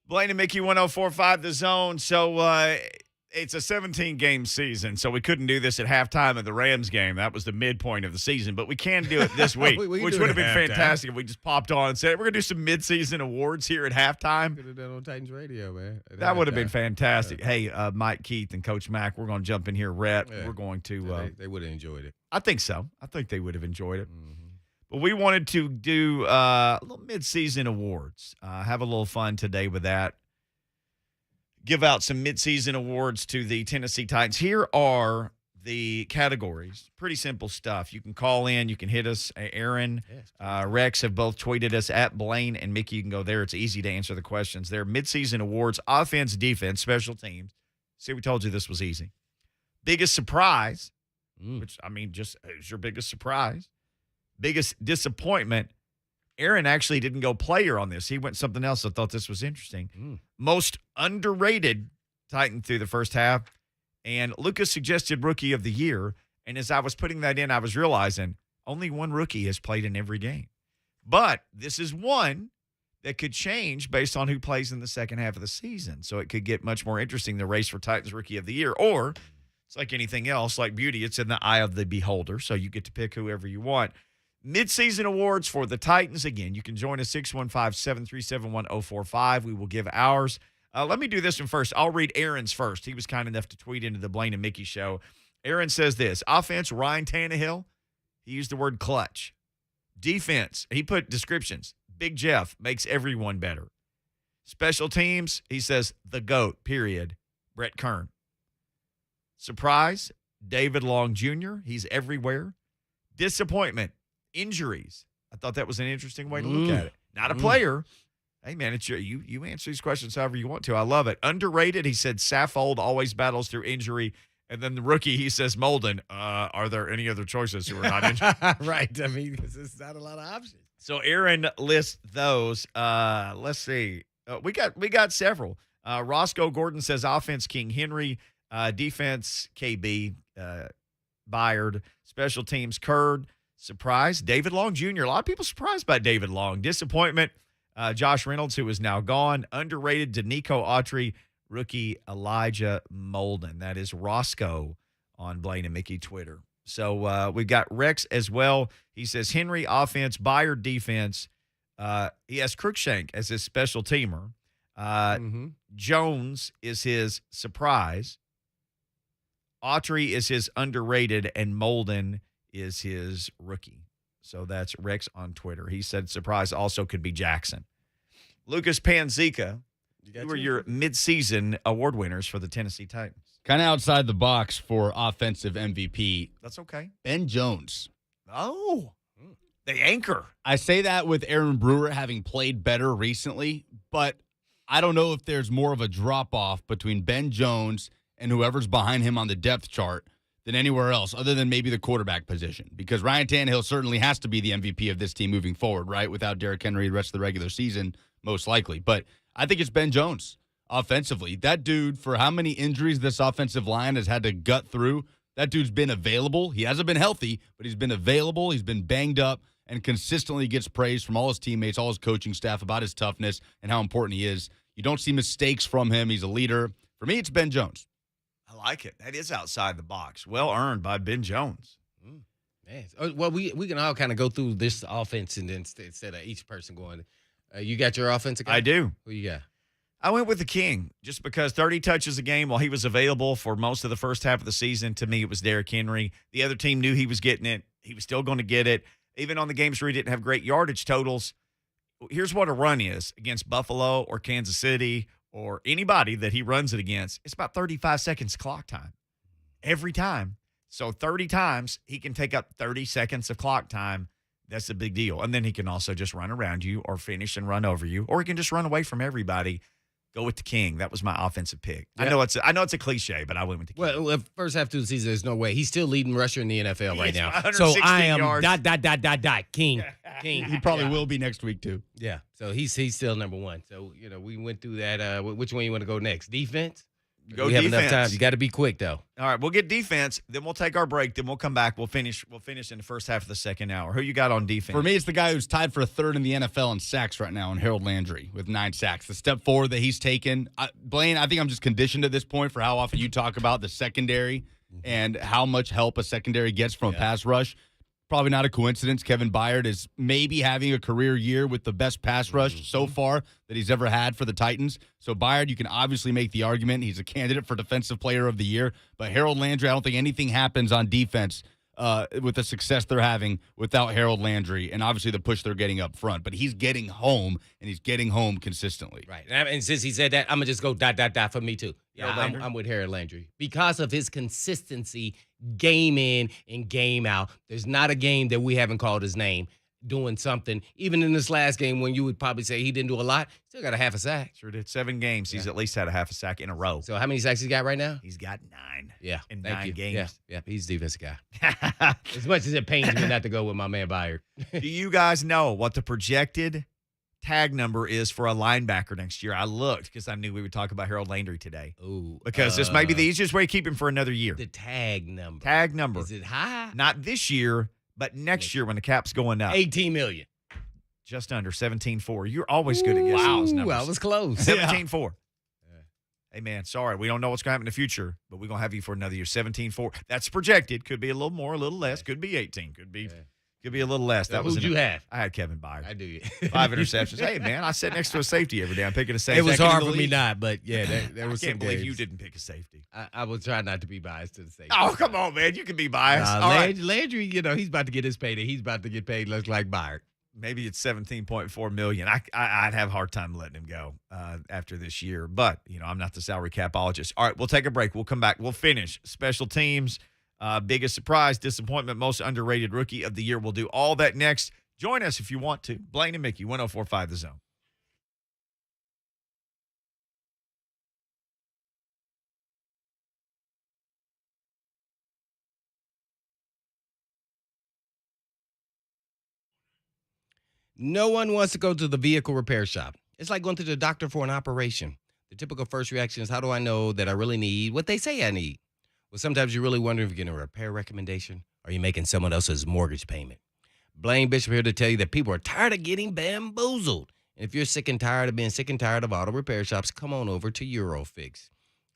Blaine and Mickey 104.5 The Zone. So it's a 17-game season, so we couldn't do this at halftime of the Rams game. That was the midpoint of the season, but we can do it this week, which would have been fantastic if we just popped on and said, we're going to do some midseason awards here at halftime. Could have done on Titans Radio, man. That would have been fantastic. Yeah. Hey, Mike Keith and Coach Mack, we're going to jump in here, Rhett. Yeah. We're going to they would have enjoyed it. I think so. I think they would have enjoyed it. Mm-hmm. But we wanted to do a little midseason awards. Have a little fun today with that. Give out some midseason awards to the Tennessee Titans. Here are the categories. Pretty simple stuff. You can call in. You can hit us. Aaron, Rex have both tweeted us at Blaine and Mickey. You can go there. It's easy to answer the questions. They're midseason awards, offense, defense, special teams. See, we told you this was easy. Biggest surprise, which, I mean, just is your biggest surprise. Biggest disappointment. Aaron actually didn't go player on this. He went something else. I thought this was interesting. Most underrated Titan through the first half. And Lucas suggested Rookie of the Year. And as I was putting that in, I was realizing only one rookie has played in every game. But this is one that could change based on who plays in the second half of the season. So it could get much more interesting, the race for Titans Rookie of the Year. Or it's like anything else, like beauty, it's in the eye of the beholder. So you get to pick whoever you want. Midseason awards for the Titans. Again, you can join us 615-737-1045. We will give ours. Let me do this one first. I'll read Aaron's first. He was kind enough to tweet into the Blaine and Mickey show. Aaron says this. Offense, Ryan Tannehill. He used the word clutch. Defense, he put descriptions. Big Jeff makes everyone better. Special teams, he says the GOAT, period. Brett Kern. Surprise, David Long Jr. He's everywhere. Disappointment. Injuries. I thought that was an interesting way to look at it. Not a player. Hey, man, it's you answer these questions however you want to. I love it. Underrated, he said Saffold always battles through injury. And then the rookie, he says Molden. Are there any other choices who are not injured? Right. I mean, because it's not a lot of options. So Aaron lists those. Let's see. We got several. Roscoe Gordon says offense, King Henry. Defense, KB. Byard. Special teams, Curd. Surprise, David Long Jr. A lot of people surprised by David Long. Disappointment, Josh Reynolds, who is now gone. Underrated, Danico Autry. Rookie, Elijah Molden. That is Roscoe on Blaine and Mickey Twitter. So we've got Rex as well. He says Henry, offense, Byard, defense. He has Cruikshank as his special teamer. Jones is his surprise. Autry is his underrated, and Molden is his rookie. So that's Rex on Twitter. He said surprise also could be Jackson. Lucas Panzica, who are your midseason award winners for the Tennessee Titans? Kind of outside the box for offensive MVP. That's okay. Ben Jones. Oh, the anchor. I say that with Aaron Brewer having played better recently, but I don't know if there's more of a drop-off between Ben Jones and whoever's behind him on the depth chart than anywhere else, other than maybe the quarterback position. Because Ryan Tannehill certainly has to be the MVP of this team moving forward, right? Without Derrick Henry the rest of the regular season, most likely. But I think it's Ben Jones offensively. That dude, for how many injuries this offensive line has had to gut through, that dude's been available. He hasn't been healthy, but he's been available. He's been banged up and consistently gets praise from all his teammates, all his coaching staff about his toughness and how important he is. You don't see mistakes from him. He's a leader. For me, it's Ben Jones. I like it. That is outside the box. Well earned by Ben Jones. Man. Well, we can all kind of go through this offense and then instead of each person going. You got your offensive guy? I do. Who you got? I went with the King just because 30 touches a game while he was available for most of the first half of the season. To me, it was Derrick Henry. The other team knew he was getting it. He was still going to get it. Even on the games where he didn't have great yardage totals, here's what a run is against Buffalo or Kansas City or anybody that he runs it against. It's about 35 seconds clock time every time. So 30 times, he can take up 30 seconds of clock time. That's a big deal. And then he can also just run around you or finish and run over you, or he can just run away from everybody. Go with the King. That was my offensive pick. Yeah. I know it's a cliche, but I went with the King. Well, first half of the season, there's no way. He's still leading rusher in the NFL right now. So I am yards. King. King. He probably will be next week too. Yeah. So he's still number one. So, we went through that. Which one you want to go next? Defense? Go we have defense. enough time. You got to be quick, though. All right, we'll get defense. Then we'll take our break. Then we'll come back. We'll finish in the first half of the second hour. Who you got on defense? For me, it's the guy who's tied for a third in the NFL in sacks right now, in Harold Landry with 9 sacks. The step forward that he's taken. Blaine, I think I'm just conditioned at this point for how often you talk about the secondary and how much help a secondary gets from a pass rush. Probably not a coincidence. Kevin Byard is maybe having a career year with the best pass rush so far that he's ever had for the Titans. So Byard, you can obviously make the argument he's a candidate for Defensive Player of the Year. But Harold Landry, I don't think anything happens on defense with the success they're having without Harold Landry and obviously the push they're getting up front. But he's getting home, and he's getting home consistently. Right. And since he said that, I'm going to just go ... for me, too. Yeah, I'm with Harold Landry. Because of his consistency game in and game out, there's not a game that we haven't called his name doing something. Even in this last game when you would probably say he didn't do a lot, still got a half a sack. Sure did. 7 games. He's at least had a half a sack in a row. So how many sacks he got right now? He's got 9. Yeah. In 9 games. Yeah, he's the defensive guy. As much as it pains me not to go with my man Byard. Do you guys know what the projected tag number is for a linebacker next year? I looked because I knew we would talk about Harold Landry today. Ooh, because this may be the easiest way to keep him for another year. The tag number. Tag number. Is it high? Not this year, but next year when the cap's going up. $18 million. Just under 17.4. You're always good at guessing those numbers. I was close. 17.4. Hey, man, sorry. We don't know what's going to happen in the future, but we're going to have you for another year. 17.4. That's projected. Could be a little more, a little less. Could be 18. Could be a little less. So who'd you have? I had Kevin Byard. I do. 5 interceptions. Hey, man, I sit next to a safety every day. I'm picking a safety. It was hard for me not, but yeah, there was some I can't believe games. you didn't pick a safety. I will try not to be biased to the safety. Oh, come on, man. You can be biased. All right. Landry, he's about to get his payday. He's about to get paid looks like Byard. Maybe it's $17.4 million. I'd have a hard time letting him go after this year. But, I'm not the salary capologist. All right, we'll take a break. We'll come back. We'll finish. Special teams, biggest surprise, disappointment, most underrated rookie of the year. We'll do all that next. Join us if you want to. Blaine and Mickey, 104.5 The Zone. No one wants to go to the vehicle repair shop. It's like going to the doctor for an operation. The typical first reaction is, how do I know that I really need what they say I need? Well, sometimes you really wonder if you're getting a repair recommendation or you're making someone else's mortgage payment. Blaine Bishop here to tell you that people are tired of getting bamboozled. And if you're sick and tired of being sick and tired of auto repair shops, come on over to Eurofix.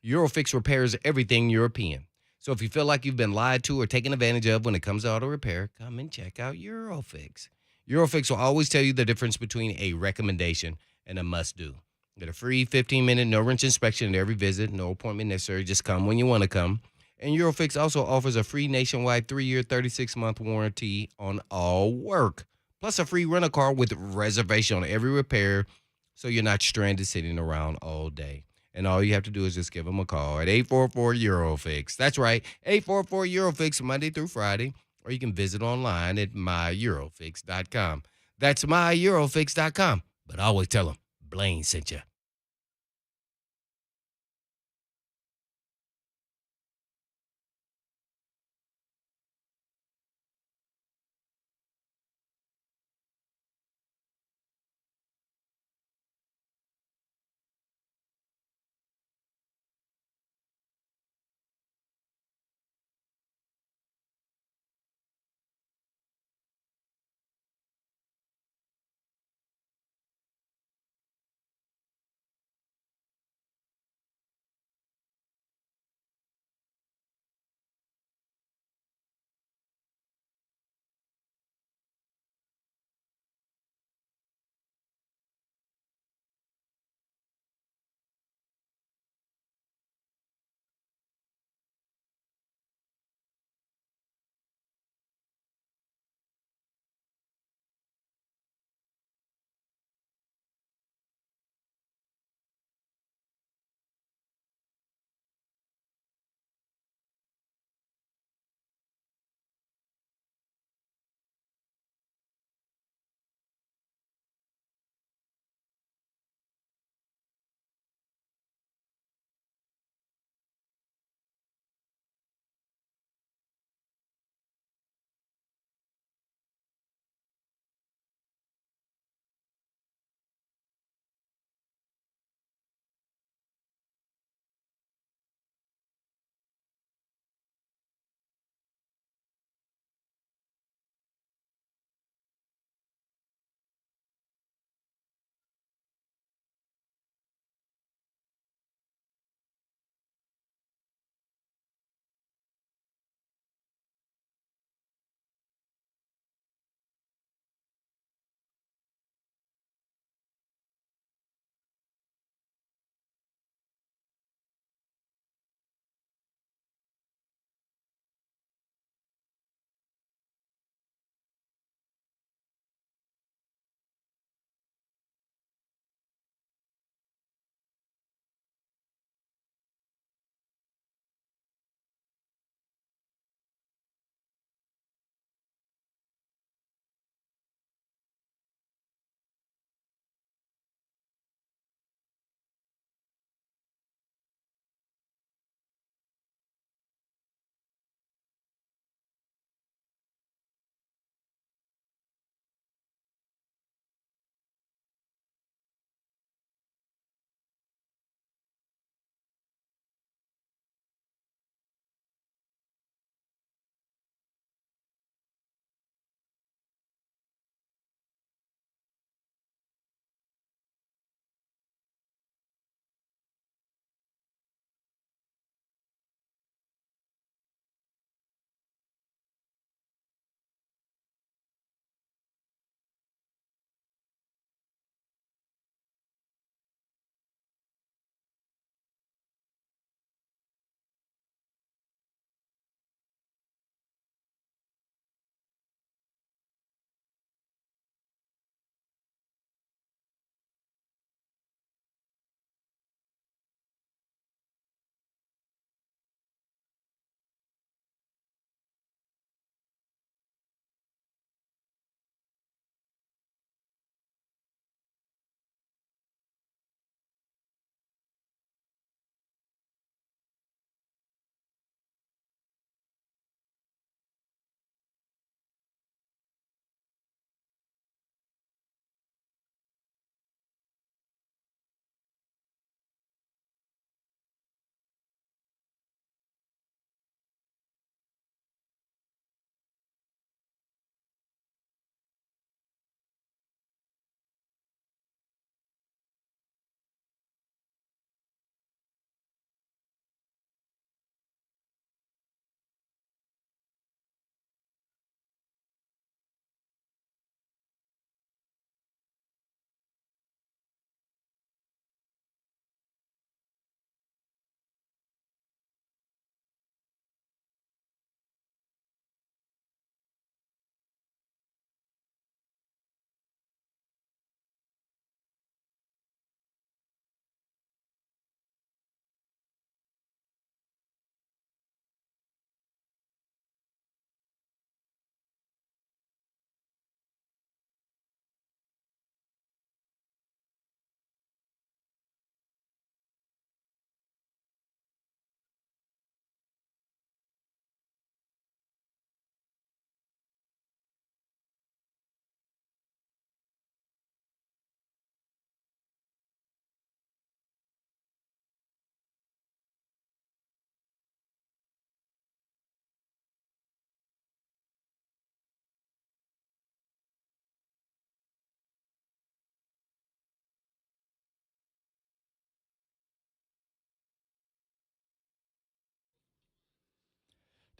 Eurofix repairs everything European. So if you feel like you've been lied to or taken advantage of when it comes to auto repair, come and check out Eurofix. Eurofix will always tell you the difference between a recommendation and a must-do. Get a free 15-minute no-wrench inspection at every visit, no appointment necessary, just come when you want to come. And Eurofix also offers a free nationwide 3-year, 36-month warranty on all work, plus a free rental-car with reservation on every repair, so you're not stranded sitting around all day. And all you have to do is just give them a call at 844-EUROFIX. That's right, 844-EUROFIX, Monday through Friday. Or you can visit online at myeurofix.com. That's myeurofix.com. But always tell them Blaine sent you.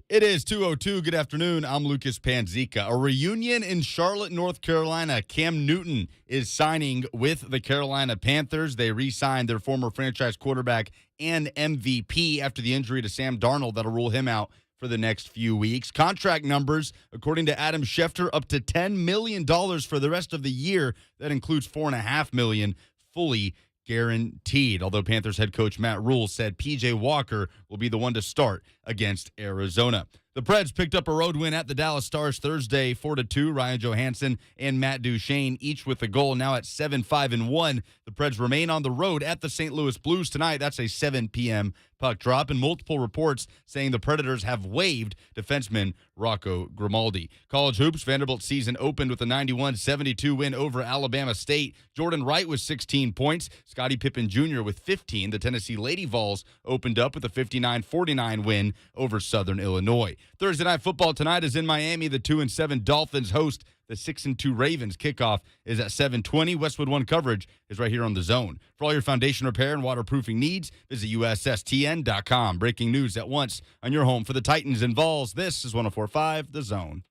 It is 2:02. Good afternoon. I'm Lucas Panzica. A reunion in Charlotte, North Carolina. Cam Newton is signing with the Carolina Panthers. They re-signed their former franchise quarterback and MVP after the injury to Sam Darnold that'll rule him out for the next few weeks. Contract numbers, according to Adam Schefter, up to $10 million for the rest of the year. That includes $4.5 million fully guaranteed, although Panthers head coach Matt Rule said P.J. Walker will be the one to start against Arizona. The Preds picked up a road win at the Dallas Stars Thursday, 4-2. Ryan Johansson and Matt Duchene each with a goal, now at 7-5-1. The Preds remain on the road at the St. Louis Blues tonight. That's a 7 p.m. puck drop, and multiple reports saying the Predators have waived defenseman Rocco Grimaldi. College hoops, Vanderbilt's season opened with a 91-72 win over Alabama State. Jordan Wright with 16 points. Scottie Pippen Jr. with 15. The Tennessee Lady Vols opened up with a 59-49 win over Southern Illinois. Thursday Night Football tonight is in Miami. The 2-7 Dolphins host the 6-2 Ravens. Kickoff is at 7:20. Westwood One coverage is right here on The Zone. For all your foundation repair and waterproofing needs, visit USSTN.com. Breaking news at once on your home for the Titans and Vols. This is 104.5 The Zone.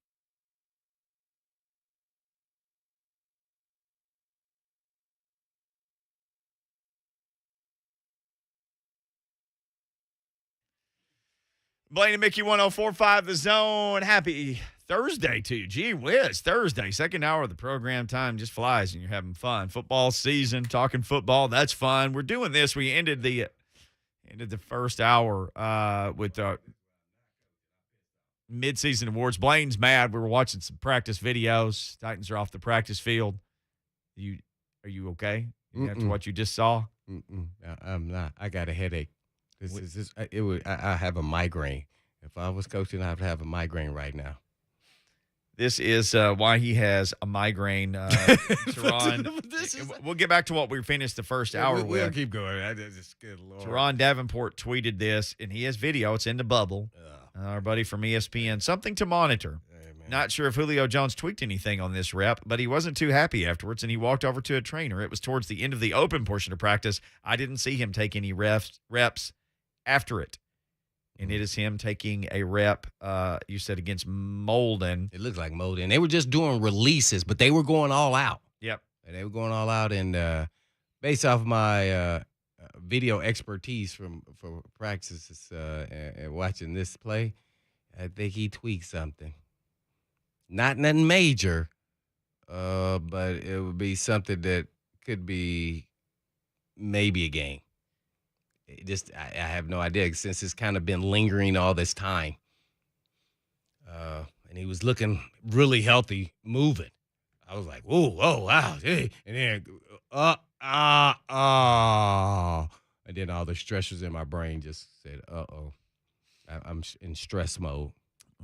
Blaine and Mickey 104.5 The Zone. Happy Thursday to you. Gee whiz, Thursday, second hour of the program. Time just flies and you're having fun. Football season, talking football, that's fun. We're doing this. We ended the first hour with midseason awards. Blaine's mad. We were watching some practice videos. Titans are off the practice field. Are you okay? After what you just saw? I'm not. I got a headache. I have a migraine. If I was coaching, I would have a migraine right now. This is why he has a migraine. We'll get back to what we finished the first hour with. We'll keep going. Good Lord. Teron Davenport tweeted this, and he has video. It's in the bubble. Our buddy from ESPN. Something to monitor. Not sure if Julio Jones tweaked anything on this rep, but he wasn't too happy afterwards, and he walked over to a trainer. It was towards the end of the open portion of practice. I didn't see him take any reps after it. And it is him taking a rep, you said, against Molden. It looks like Molden. They were just doing releases, but they were going all out. Yep. They were going all out, and based off my video expertise for practices and watching this play, I think he tweaked something. Not nothing major, but it would be something that could be maybe a game. I have no idea since it's kind of been lingering all this time. And he was looking really healthy, moving. I was like, oh, wow. Hey. And then, and then all the stressors in my brain just said, uh-oh, I'm in stress mode.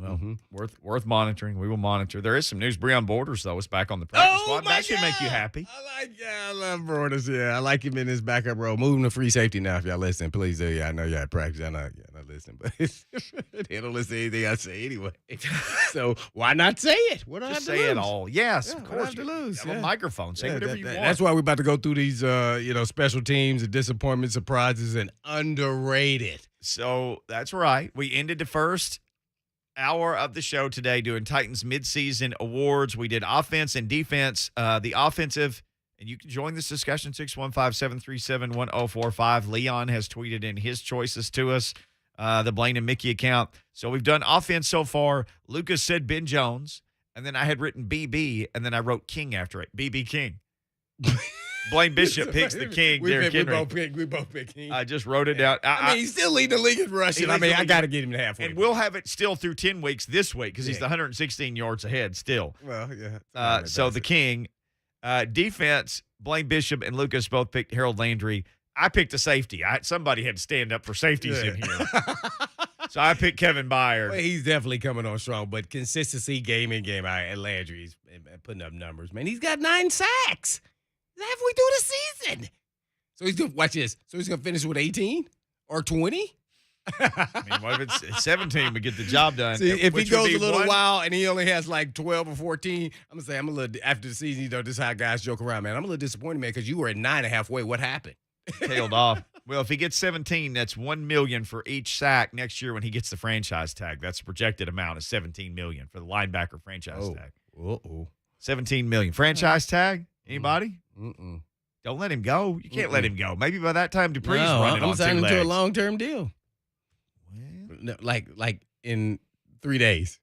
Well, worth monitoring. We will monitor. There is some news. Breon Borders, though, is back on the practice squad. That should make you happy. I love Borders. Yeah, I like him in his backup role. Moving to free safety now. If y'all listen, please do. Yeah, I know y'all at practice. I know y'all not listening, but they don't listen to anything I say anyway. So why not say it? What do I have to say lose? It all. Yes, Yeah, of course. to lose. You have a microphone. Say whatever you want. That's why we're about to go through these, special teams and disappointment, surprises, and underrated. So that's right. We ended the first hour of the show today doing Titans midseason awards. We did offense and defense. The offensive, and you can join this discussion, 615-737-1045. Leon has tweeted in his choices to us, the Blaine and Mickey account. So we've done offense so far. Lucas said Ben Jones, and then I had written BB, and then I wrote King after it, BB King. Blaine Bishop picks the King. We both pick King. I just wrote it down. I mean, he's still leading the league in rushing. I got to get him to halfway. And we'll have it still through 10 weeks this week because he's the 116 yards ahead still. Well, yeah. So the King. Defense, Blaine Bishop and Lucas both picked Harold Landry. I picked a safety. Somebody had to stand up for safeties in here. So I picked Kevin Byard. Well, he's definitely coming on strong, but consistency game in, game out. And Landry's putting up numbers, man. He's got 9 sacks. Halfway through the season. So he's going to watch this. So he's going to finish with 18 or 20? I mean, what if it's 17 to get the job done? See, if he goes a little while and he only has like 12 or 14, I'm going to say I'm a little, after the season, this is how guys joke around, man. I'm a little disappointed, man, because you were at 9 halfway. What happened? Tailed off. Well, if he gets 17, that's $1 million for each sack next year when he gets the franchise tag. That's the projected amount is $17 million for the linebacker franchise tag. $17 million. Franchise tag? Anybody? Mm-mm. Don't let him go. You can't let him go. Maybe by that time Dupree's running on 2 legs. I'm signing to a long-term deal. Well, No, like in 3 days.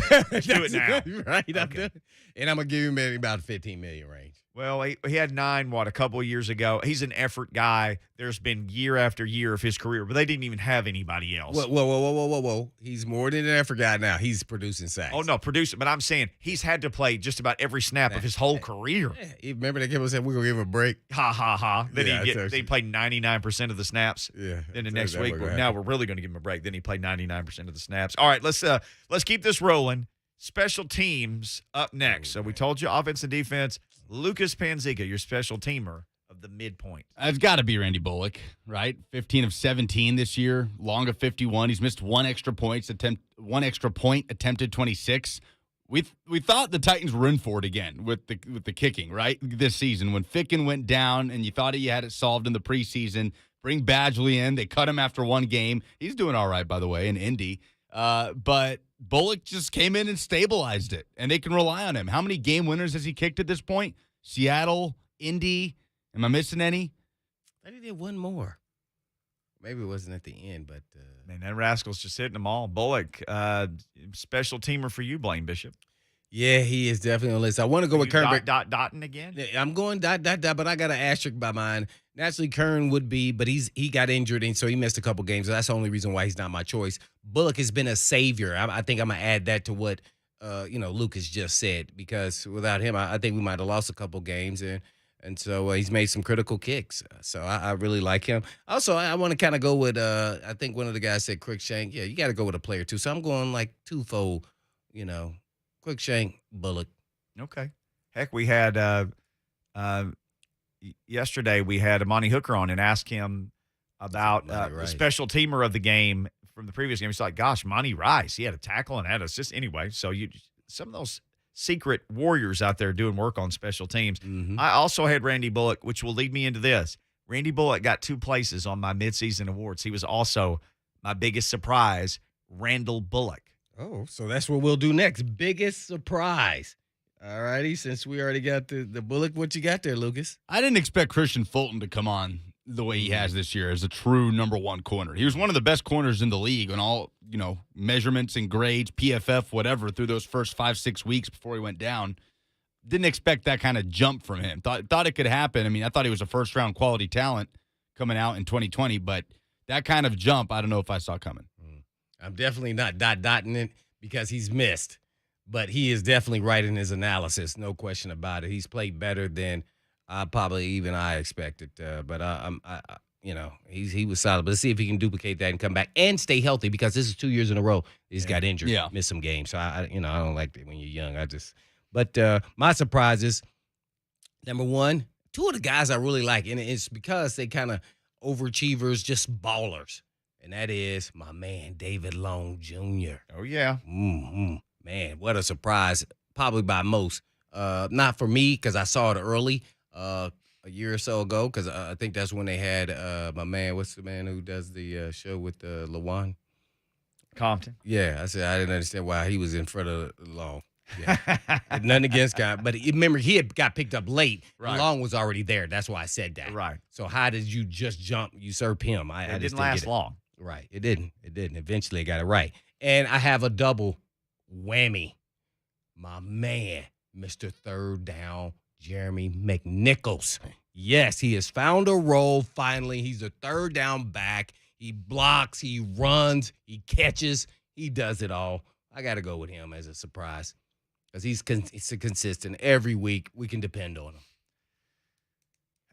Let's do it now. Right. Okay. And I'm going to give him maybe about $15 million range. Well, he had 9, a couple of years ago. He's an effort guy. There's been year after year of his career, but they didn't even have anybody else. Whoa. He's more than an effort guy now. He's producing sacks. Oh, no, producing. But I'm saying he's had to play just about every snap of his whole career. Yeah. You remember they kept saying, we're going to give him a break? Ha, ha, ha. Then Yeah, they played 99% of the snaps. Yeah. Then the next week, now we're really going to give him a break. Then he played 99% of the snaps. All right, let's keep this rolling. Special teams up next. So we told you offense and defense. Lucas Panzica, your special teamer of the midpoint. It's got to be Randy Bullock, right? 15 of 17 this year, long of 51. He's missed one extra point, attempted 26. We thought the Titans were in for it again with the kicking, right? This season when Ficken went down and you thought you had it solved in the preseason. Bring Badgley in. They cut him after one game. He's doing all right, by the way, in Indy. But Bullock just came in and stabilized it, and they can rely on him. How many game winners has he kicked at this point? Seattle, Indy. Am I missing any? I think he did one more. Maybe it wasn't at the end, but Man, that rascal's just hitting them all. Bullock, special teamer for you, Blaine Bishop. yeah, he is definitely on the list. I want to go with Kern. Dotting again? Yeah, I'm going ... but I got an asterisk by mine. Naturally, Kern would be, but he got injured, and so he missed a couple games. So that's the only reason why he's not my choice. Bullock has been a savior. I think I'm going to add that to what Lucas just said, because without him, I think we might have lost a couple games, and so he's made some critical kicks. So I really like him. Also, I want to kind of go with, I think one of the guys said Cruikshank. Yeah, you got to go with a player, too. So I'm going like twofold, Cruikshank, Bullock. Okay. Heck, we had yesterday we had Amani Hooker on and asked him about the special teamer of the game from the previous game. He's like, gosh, Monty Rice, he had a tackle and had assist. Anyway, so some of those secret warriors out there doing work on special teams. Mm-hmm. I also had Randy Bullock, which will lead me into this. Randy Bullock got 2 places on my midseason awards. He was also my biggest surprise, Randall Bullock. Oh, so that's what we'll do next. Biggest surprise. All righty, since we already got the Bullock, what you got there, Lucas? I didn't expect Christian Fulton to come on the way he has this year as a true number one corner. He was one of the best corners in the league on all, measurements and grades, PFF, whatever, through those first 5-6 weeks before he went down. Didn't expect that kind of jump from him. Thought it could happen. I mean, I thought he was a first-round quality talent coming out in 2020, but that kind of jump, I don't know if I saw coming. I'm definitely not dotting it because he's missed. But he is definitely right in his analysis, no question about it. He's played better than probably even I expected. But he was solid. But let's see if he can duplicate that and come back and stay healthy, because this is 2 years in a row he's got injured, missed some games. So I don't like that when you're young. But my surprises, number one, 2 of the guys I really like, and it's because they kind of overachievers, just ballers, and that is my man David Long Jr. Oh yeah. Mm-hmm. Man, what a surprise, probably by most. Not for me, because I saw it early a year or so ago, because I think that's when they had my man, what's the man who does the show with Lawan? Compton. Yeah, I said I didn't understand why he was in front of Long. Yeah. Nothing against guy, but remember, he had got picked up late. Right. Long was already there. That's why I said that. Right. So how did you just usurp him? It didn't last long. Right. It didn't. Eventually, I got it right. And I have a double whammy. My man, Mr. Third Down, Jeremy McNichols. Yes, he has found a role finally. He's a third down back. He blocks, he runs, he catches, he does it all. I got to go with him as a surprise, because he's consistent. Every week, we can depend on him.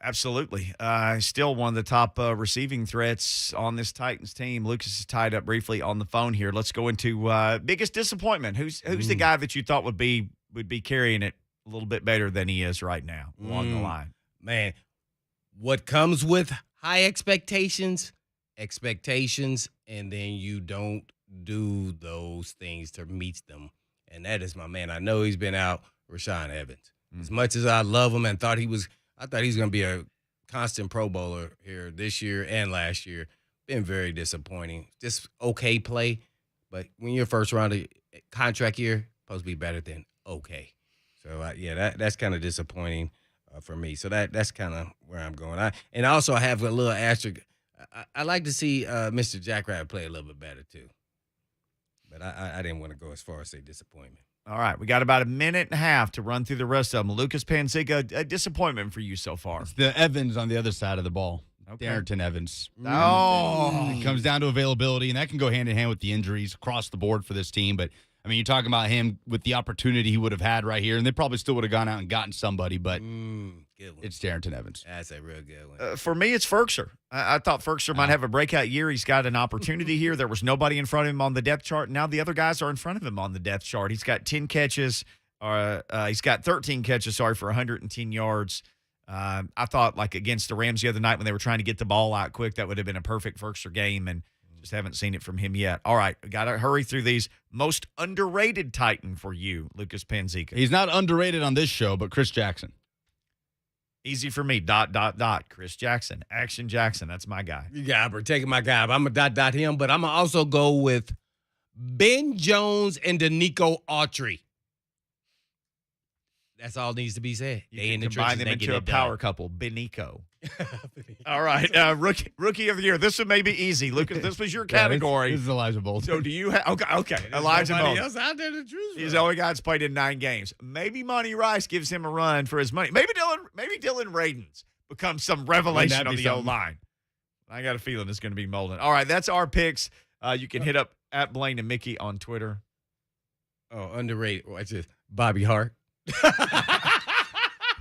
Absolutely. Still one of the top receiving threats on this Titans team. Lucas is tied up briefly on the phone here. Let's go into biggest disappointment. Who's the guy that you thought would be carrying it a little bit better than he is right now along the line? Man, what comes with high expectations, and then you don't do those things to meet them. And that is my man. I know he's been out, Rashaan Evans. As much as I love him and I thought he was going to be a constant Pro Bowler here this year and last year. Been very disappointing. Just okay play, but when you're first round of contract year, supposed to be better than okay. So that's kind of disappointing for me. So that's kind of where I'm going. I also have a little asterisk. I like to see Mr. Jackrabbit play a little bit better too, but I didn't want to go as far as say disappointment. All right, we got about a minute and a half to run through the rest of them. Lucas Panzica, a disappointment for you so far. It's the Evans on the other side of the ball. Okay. Darrington Evans. Oh. It comes down to availability, and that can go hand in hand with the injuries across the board for this team. But, I mean, you're talking about him with the opportunity he would have had right here, and they probably still would have gone out and gotten somebody, but good one. it's Darrington Evans. That's a real good one. For me, it's Ferkser. I thought Ferkser might have a breakout year. He's got an opportunity here. There was nobody in front of him on the depth chart. Now the other guys are in front of him on the depth chart. He's got 10 catches. He's got 13 catches, for 110 yards. I thought, like, against the Rams the other night when they were trying to get the ball out quick, that would have been a perfect Ferkser game, and just haven't seen it from him yet. All right, got to hurry through these. Most underrated Titan for you, Lucas Panzica. He's not underrated on this show, but Chris Jackson. Easy for me, ... Chris Jackson. Action Jackson, that's my guy. You got it, taking my guy. I'm going to ... him, but I'm going to also go with Ben Jones and Danico Autry. That's all needs to be said. You can combine them into a power couple, Benico. All right, rookie of the year. This one may be easy, Lucas. This was your category. This is Elijah Bolden. So do you have? Okay, Elijah Bolden. Else out there to choose from. He's the only guy that's played in 9 games. Maybe Monty Rice gives him a run for his money. Maybe Dylan Radins becomes some revelation on the O-line. I got a feeling it's going to be Molden. All right, that's our picks. You can hit up at Blaine and Mickey on Twitter. Oh, underrated. Watch this. Bobby Hart.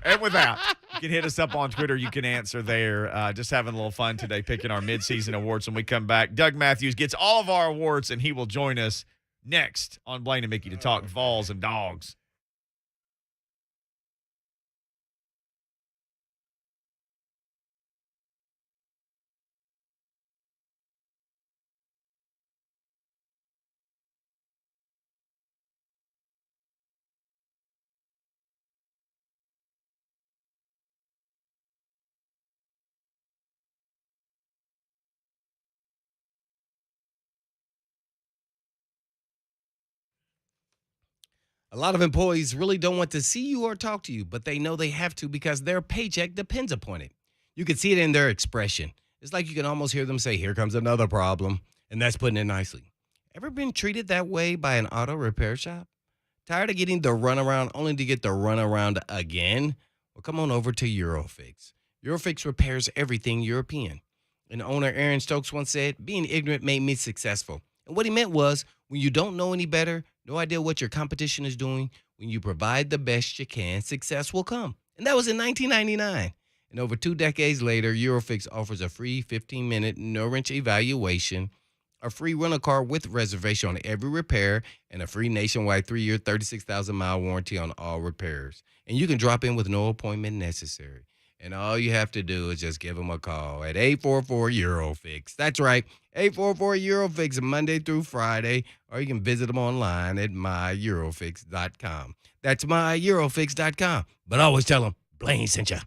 And with that, you can hit us up on Twitter. You can answer there. Just having a little fun today picking our midseason awards. When we come back, Doug Mathews gets all of our awards, and he will join us next on Blaine and Mickey to talk Vols and Dogs. A lot of employees really don't want to see you or talk to you, but they know they have to because their paycheck depends upon it. You can see it in their expression. It's like you can almost hear them say, "Here comes another problem," and that's putting it nicely. Ever been treated that way by an auto repair shop? Tired of getting the runaround only to get the runaround again? Well, come on over to Eurofix. Eurofix repairs everything European. And owner Aaron Stokes once said, "Being ignorant made me successful." And what he meant was, when you don't know any better, no idea what your competition is doing, when you provide the best you can, success will come. And that was in 1999. And over 2 decades later, Eurofix offers a free 15-minute no-wrench evaluation, a free rental car with reservation on every repair, and a free nationwide 3-year, 36,000-mile warranty on all repairs. And you can drop in with no appointment necessary. And all you have to do is just give them a call at 844-EUROFIX. That's right, 844-EUROFIX, Monday through Friday, or you can visit them online at myeurofix.com. That's myeurofix.com. But always tell them, Blaine sent you.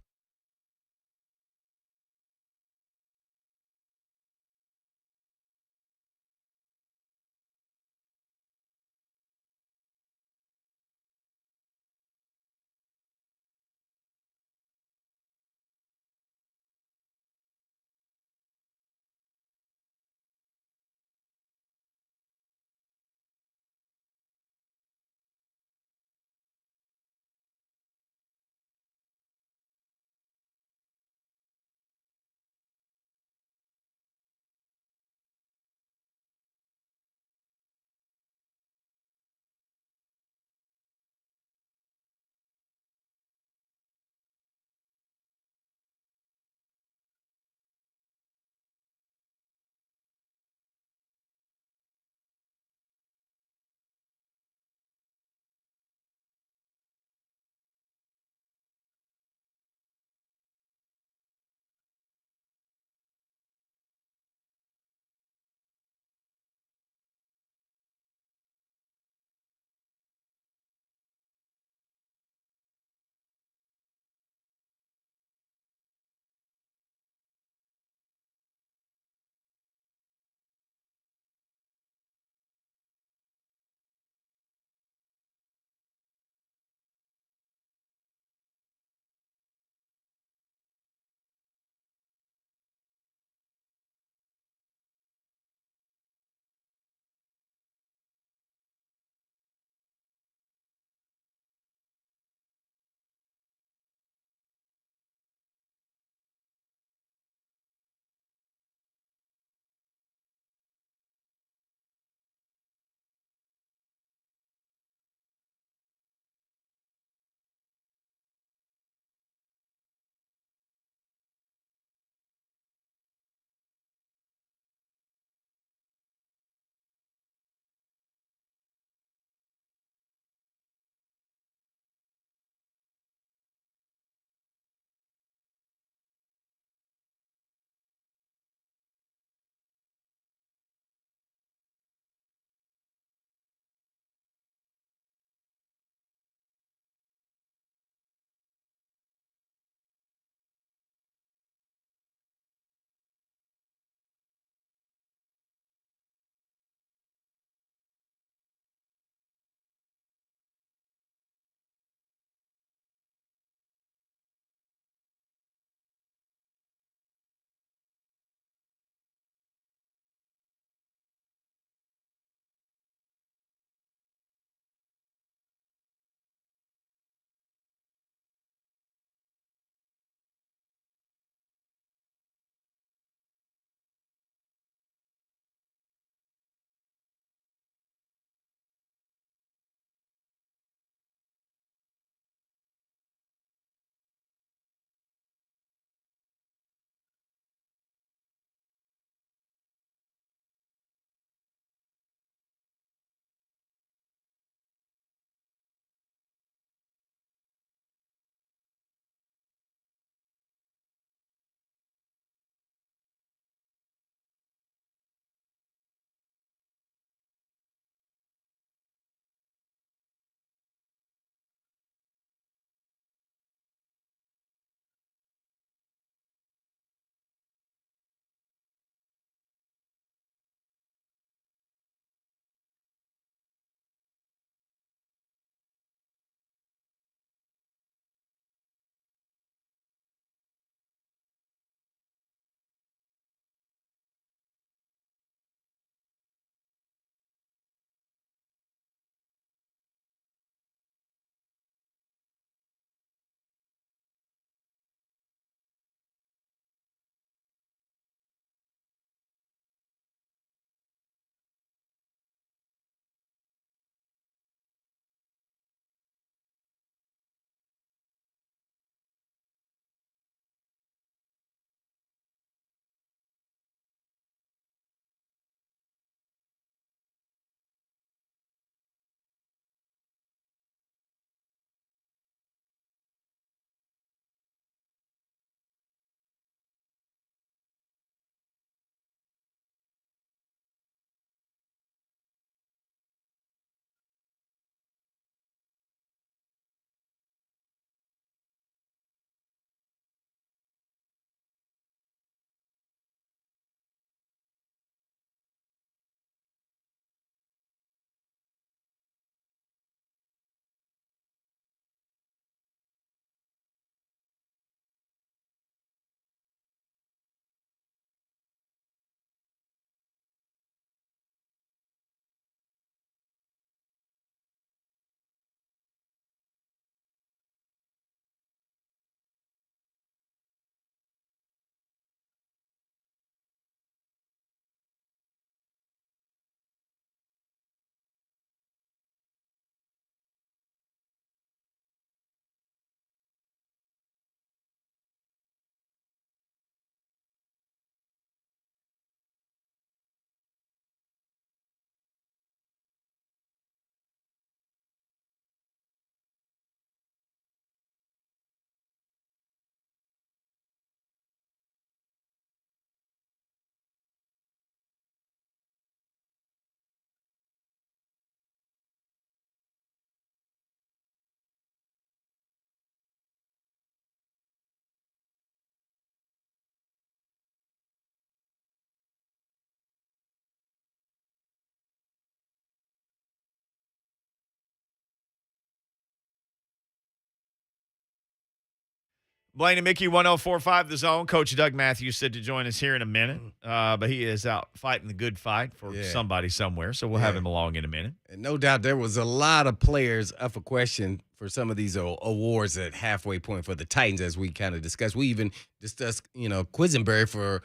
Blaine and Mickey, 104.5 The Zone. Coach Doug Mathews said to join us here in a minute, but he is out fighting the good fight for somebody somewhere, so we'll have him along in a minute. And no doubt there was a lot of players up for question for some of these awards at halfway point for the Titans, as we kind of discussed. We even discussed, Quisenberry for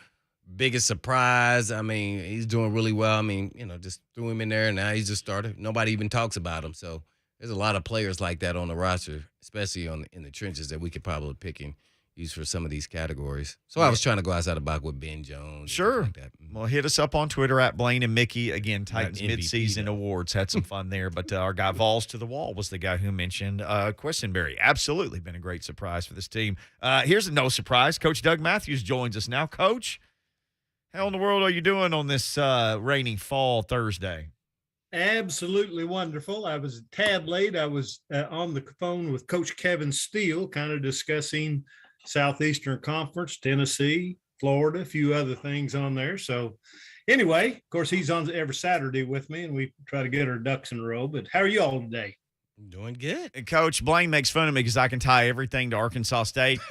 biggest surprise. I mean, he's doing really well. I mean, just threw him in there, and now he's just started. Nobody even talks about him, so there's a lot of players like that on the roster, especially in the trenches, that we could probably pick and use for some of these categories. So I was trying to go outside the box with Ben Jones. Sure. Like that. Well, hit us up on Twitter at Blaine and Mickey. Again, Titans midseason awards. Had some fun there. But our guy Vols to the Wall was the guy who mentioned Quisenberry. Absolutely been a great surprise for this team. Here's a no surprise. Coach Doug Mathews joins us now. Coach, how in the world are you doing on this rainy fall Thursday? Absolutely wonderful. I was a tad late. I was on the phone with Coach Kevin Steele, kind of discussing Southeastern Conference, Tennessee, Florida, a few other things on there. So anyway, of course, he's on every Saturday with me, and we try to get our ducks in a row. But how are you all today? Doing good. And Coach, Blaine makes fun of me because I can tie everything to Arkansas State.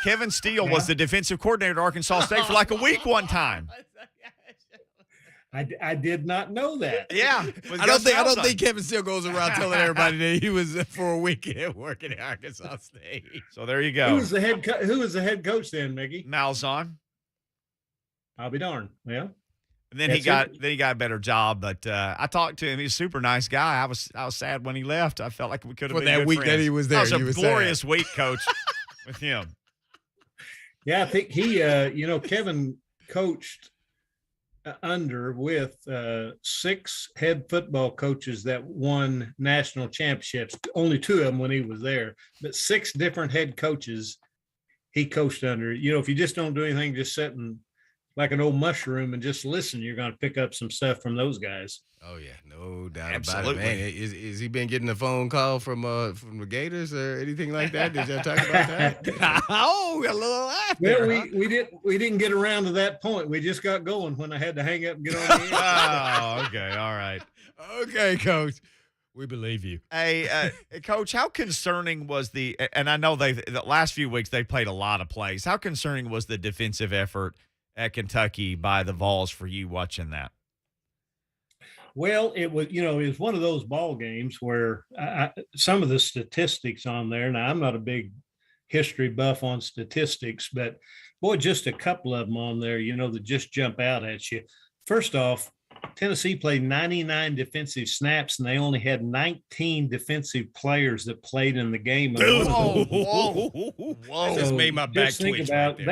Kevin Steele was the defensive coordinator at Arkansas State for like a week one time. I did not know that. Yeah. I don't think Kevin Steele goes around telling everybody that he was for a weekend working at Arkansas State. So there you go. Who was the head coach then, Mickey? Malzahn. I'll be darned. Well, and then he got a better job, but I talked to him. He's a super nice guy. I was sad when he left. I felt like we could have been that good week friends. that he was there. That was a glorious week, Coach, with him. Yeah, I think he, Kevin coached with 6 head football coaches that won national championships. Only 2 of them when he was there, but 6 different head coaches he coached under. If you just don't do anything, just sitting like an old mushroom and just listen, you're going to pick up some stuff from those guys. Oh yeah, no doubt Absolutely. about it, man. Is he been getting a phone call from the Gators or anything like that? Did y'all talk about that? Oh, a little after. Well, we didn't get around to that point. We just got going when I had to hang up and get on the air. Oh, okay, all right. Okay, Coach. We believe you. Hey, Coach, how concerning was and I know the last few weeks they played a lot of plays. How concerning was the defensive effort at Kentucky by the Vols for you watching that? Well, it was one of those ball games where some of the statistics on there. Now, I'm not a big history buff on statistics, but boy, just a couple of them on there, that just jump out at you. First off, Tennessee played 99 defensive snaps, and they only had 19 defensive players that played in the game. Whoa! So Just made my back twitch. Right there.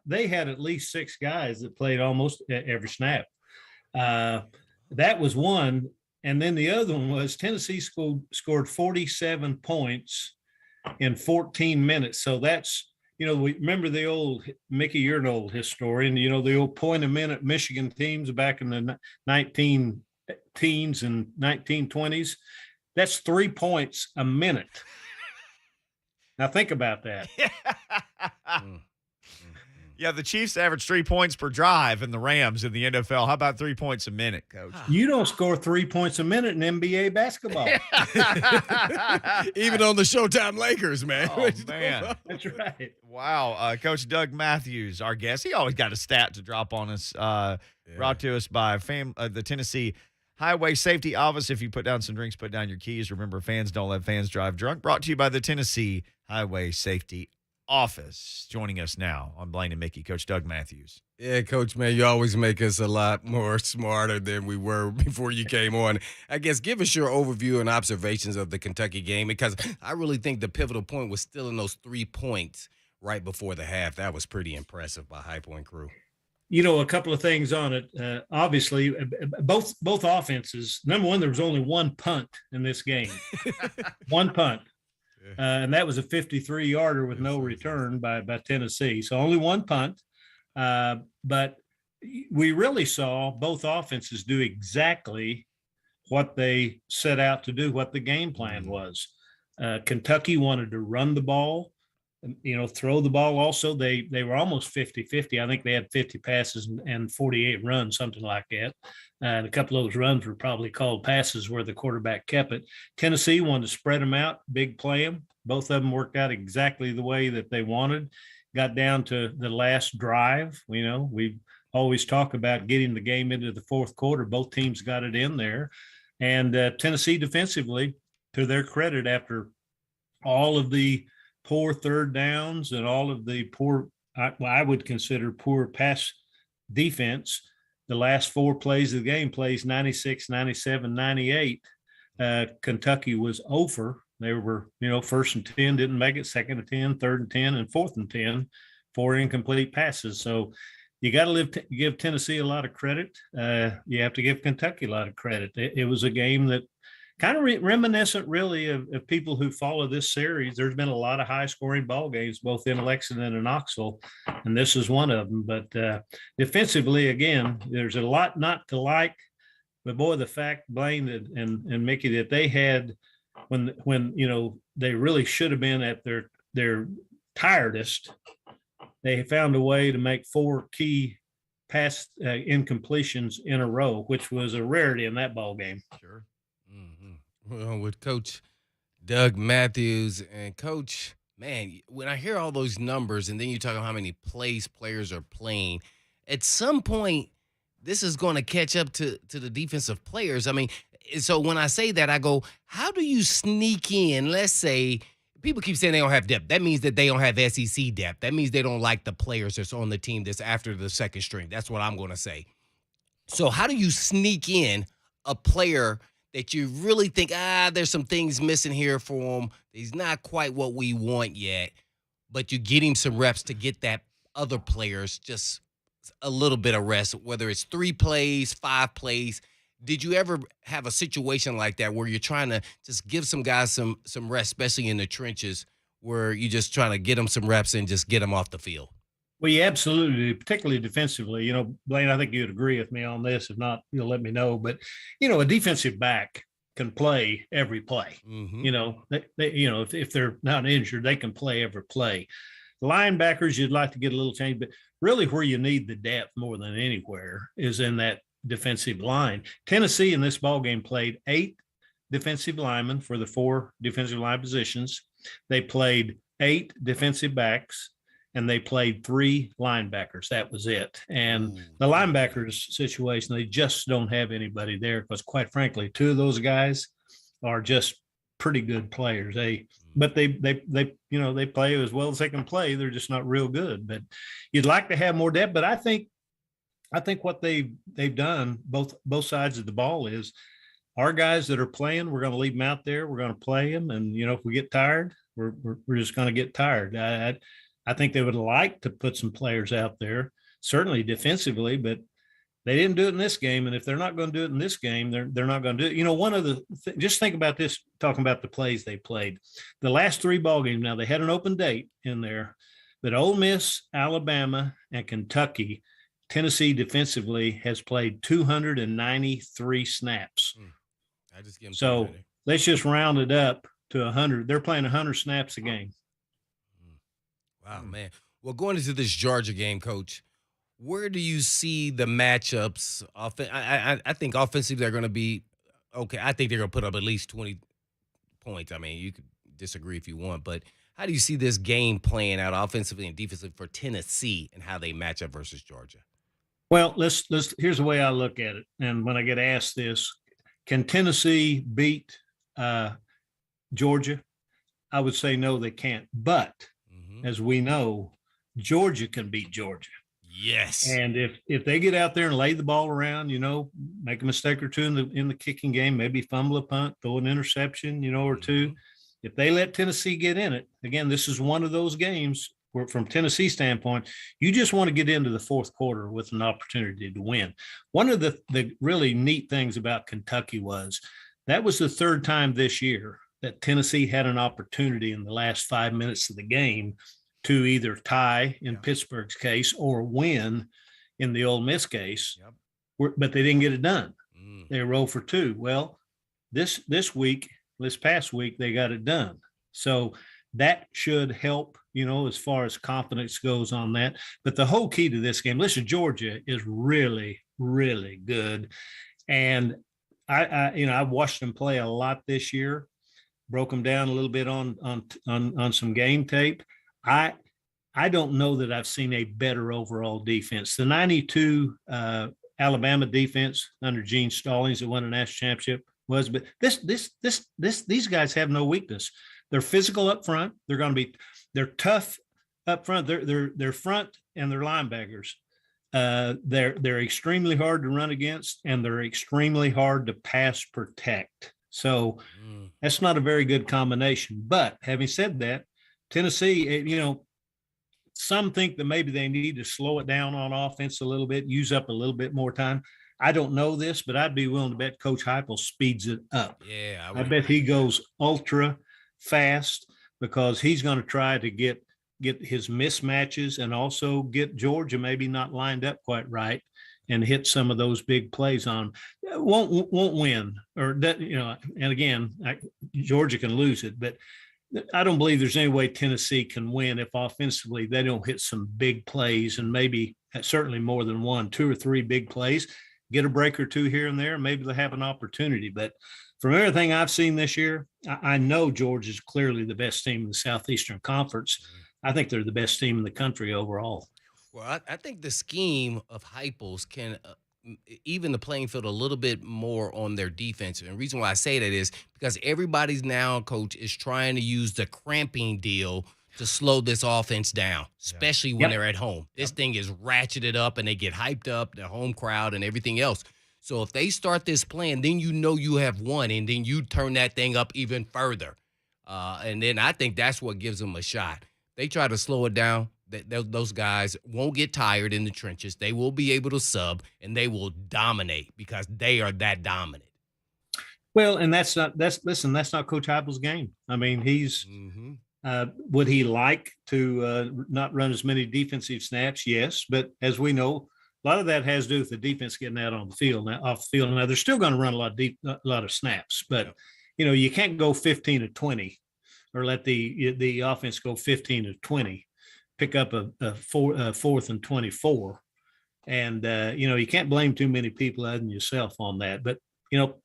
They had at least 6 guys that played almost every snap. That was one. And then the other one was Tennessee scored 47 points in 14 minutes. So that's, we remember the old, Mickey, you're an old historian, the old point-a-minute Michigan teams back in the 19-teens and 1920s. That's 3 points a minute. Now think about that. Yeah, the Chiefs average 3 points per drive in the Rams in the NFL. How about 3 points a minute, Coach? You don't score 3 points a minute in NBA basketball. Even on the Showtime Lakers, man. Oh, man. That's right. Wow. Coach Doug Mathews, our guest. He always got a stat to drop on us. Brought to us by the Tennessee Highway Safety Office. If you put down some drinks, put down your keys. Remember, fans don't let fans drive drunk. Brought to you by the Tennessee Highway Safety Office. Joining us now on Blaine and Mickey, Coach Doug Mathews. Yeah, Coach, man, you always make us a lot more smarter than we were before you came on. I guess give us your overview and observations of the Kentucky game, because I really think the pivotal point was still in those 3 points right before the half. That was pretty impressive by High Point Crew. A couple of things on it. Obviously, both offenses. Number one, there was only one punt in this game. One punt. And that was a 53-yarder with no return by Tennessee. So only one punt. But we really saw both offenses do exactly what they set out to do, what the game plan was. Kentucky wanted to run the ball. throw the ball also. They were almost 50-50. I think they had 50 passes and 48 runs, something like that. And a couple of those runs were probably called passes where the quarterback kept it. Tennessee wanted to spread them out, big play them. Both of them worked out exactly the way that they wanted. Got down to the last drive. We always talk about getting the game into the fourth quarter. Both teams got it in there. And Tennessee defensively, to their credit, after all of the poor third downs and all of the poor, I would consider poor pass defense, the last 4 plays of the game, plays 96, 97, 98. Kentucky was over. They were, first and 10, didn't make it, second and 10, third and 10, and fourth and 10, 4 incomplete passes. So you got to give Tennessee a lot of credit. You have to give Kentucky a lot of credit. It was a game that kind of reminiscent, really, of people who follow this series. There's been a lot of high-scoring ball games, both in Lexington and Knoxville, and this is one of them. But defensively, again, there's a lot not to like. But boy, the fact, Blaine and Mickey, that they had when they really should have been at their tiredest, they found a way to make 4 key pass incompletions in a row, which was a rarity in that ball game. Sure. Mm-hmm. Well, with Coach Doug Mathews and Coach, man, when I hear all those numbers and then you talk about how many plays players are playing, at some point, this is going to catch up to the defensive players. I mean, so when I say that, I go, how do you sneak in, let's say, people keep saying they don't have depth. That means that they don't have SEC depth. That means they don't like the players that's on the team that's after the second string. That's what I'm going to say. So how do you sneak in a player that you really think, there's some things missing here for him. He's not quite what we want yet, but you get him some reps to get that other players just a little bit of rest, whether it's 3 plays, 5 plays. Did you ever have a situation like that where you're trying to just give some guys some rest, especially in the trenches, where you're just trying to get them some reps and just get them off the field? Well, yeah, absolutely, particularly defensively. Blaine, I think you'd agree with me on this. If not, you'll let me know. But, a defensive back can play every play. Mm-hmm. If they're not injured, they can play every play. Linebackers, you'd like to get a little change, but really where you need the depth more than anywhere is in that defensive line. Tennessee in this ball game played 8 defensive linemen for the 4 defensive line positions. They played 8 defensive backs, and they played 3 linebackers. That was it. And the linebackers situation, they just don't have anybody there because, quite frankly, 2 of those guys are just pretty good players. They play as well as they can play. They're just not real good. But you'd like to have more depth. But I think what they've done, both sides of the ball, is our guys that are playing, we're going to leave them out there. We're going to play them. And, if we get tired, we're just going to get tired. I think they would like to put some players out there, certainly defensively, but they didn't do it in this game. And if they're not going to do it in this game, they're not going to do it. One of the just think about this, talking about the plays they played. The last 3 ball games, now they had an open date in there, but Ole Miss, Alabama, and Kentucky, Tennessee defensively has played 293 snaps. I just give them so let's just round it up to 100. They're playing 100 snaps a game. Wow, man. Well, going into this Georgia game, Coach, where do you see the matchups? I think offensively they're going to be okay. I think they're going to put up at least 20 points. I mean, you could disagree if you want, but how do you see this game playing out offensively and defensively for Tennessee and how they match up versus Georgia? Well, here's the way I look at it. And when I get asked this, can Tennessee beat Georgia? I would say no, they can't. But as we know, Georgia can beat Georgia. Yes. And if they get out there and lay the ball around, make a mistake or 2 in the kicking game, maybe fumble a punt, throw an interception, or 2. If they let Tennessee get in it, again, this is one of those games where, from Tennessee standpoint, you just want to get into the fourth quarter with an opportunity to win. One of the really neat things about Kentucky was that was the 3rd time this year that Tennessee had an opportunity in the last 5 minutes of the game to either tie in Pittsburgh's case or win in the Ole Miss case, but they didn't get it done. They rolled for 2. Well, this past week, they got it done. So that should help, as far as confidence goes on that. But the whole key to this game, listen, Georgia is really, really good. And I watched them play a lot this year, broke them down a little bit on some game tape. I don't know that I've seen a better overall defense. The 92 Alabama defense under Gene Stallings that won a national championship was, but these guys have no weakness. They're physical up front. They're tough up front. They're front and they're linebackers. They're extremely hard to run against, and they're extremely hard to pass protect. So that's not a very good combination. But having said that, Tennessee, some think that maybe they need to slow it down on offense a little bit, use up a little bit more time. I don't know this, but I'd be willing to bet Coach Heupel speeds it up. Yeah, I bet he goes ultra fast because he's going to try to get his mismatches and also get Georgia maybe not lined up quite right and hit some of those big plays on. Won't win, or that, and again, Georgia can lose it, but I don't believe there's any way Tennessee can win if offensively they don't hit some big plays, and maybe certainly more than one, 2 or 3 big plays, get a break or 2 here and there, maybe they'll have an opportunity. But from everything I've seen this year, I know Georgia's clearly the best team in the Southeastern Conference. I think they're the best team in the country overall. Well, I think the scheme of Heupel's can even the playing field a little bit more on their defense. And the reason why I say that is because everybody's now, Coach, is trying to use the cramping deal to slow this offense down, especially when they're at home. This thing is ratcheted up and they get hyped up, the home crowd and everything else. So if they start this plan, then you have won, and then you turn that thing up even further. And then I think that's what gives them a shot. They try to slow it down. Those guys won't get tired in the trenches. They will be able to sub, and they will dominate because they are that dominant. Well, and that's not Coach Heupel's game. I mean, he's would he like to not run as many defensive snaps? Yes, but as we know, a lot of that has to do with the defense getting out on the field. Now, off the field, now they're still going to run a lot of snaps, but you can't go 15 to 20 or let the offense go 15 to 20. Pick up a 4th and 24. And, you can't blame too many people other than yourself on that. But,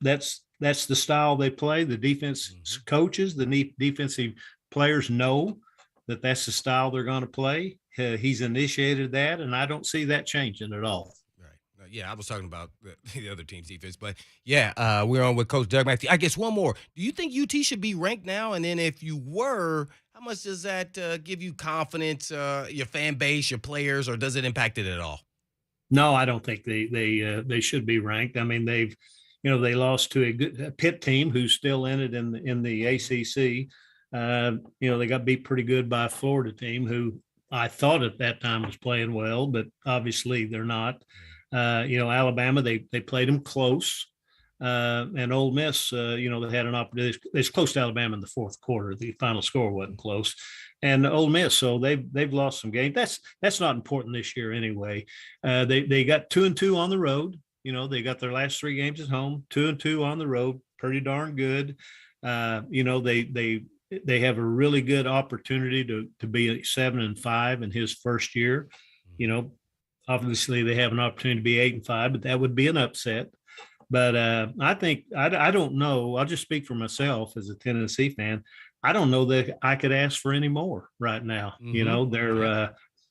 that's the style they play. The defense coaches, the defensive players know that that's the style they're going to play. He's initiated that, and I don't see that changing at all. Right. Yeah, I was talking about the other team's defense. But, we're on with Coach Doug Mathews. I guess one more. Do you think UT should be ranked now? And then if you were – how much does that give you confidence, your fan base, your players, or does it impact it at all? No, I don't think they should be ranked. I mean, they lost to a good Pitt team who's still in it in the ACC. They got beat pretty good by a Florida team who I thought at that time was playing well, but obviously they're not. Alabama, they played them close. And Ole Miss, they had an opportunity. It's close to Alabama in the 4th quarter. The final score wasn't close. And Ole Miss, so they've lost some games. That's not important this year anyway. They got 2-2 on the road. They got their last 3 games at home, 2-2 on the road, pretty darn good. They have a really good opportunity to be 7-5 in his first year. Obviously they have an opportunity to be 8-5, but that would be an upset. But I think I don't know. I'll just speak for myself as a Tennessee fan. I don't know that I could ask for any more right now.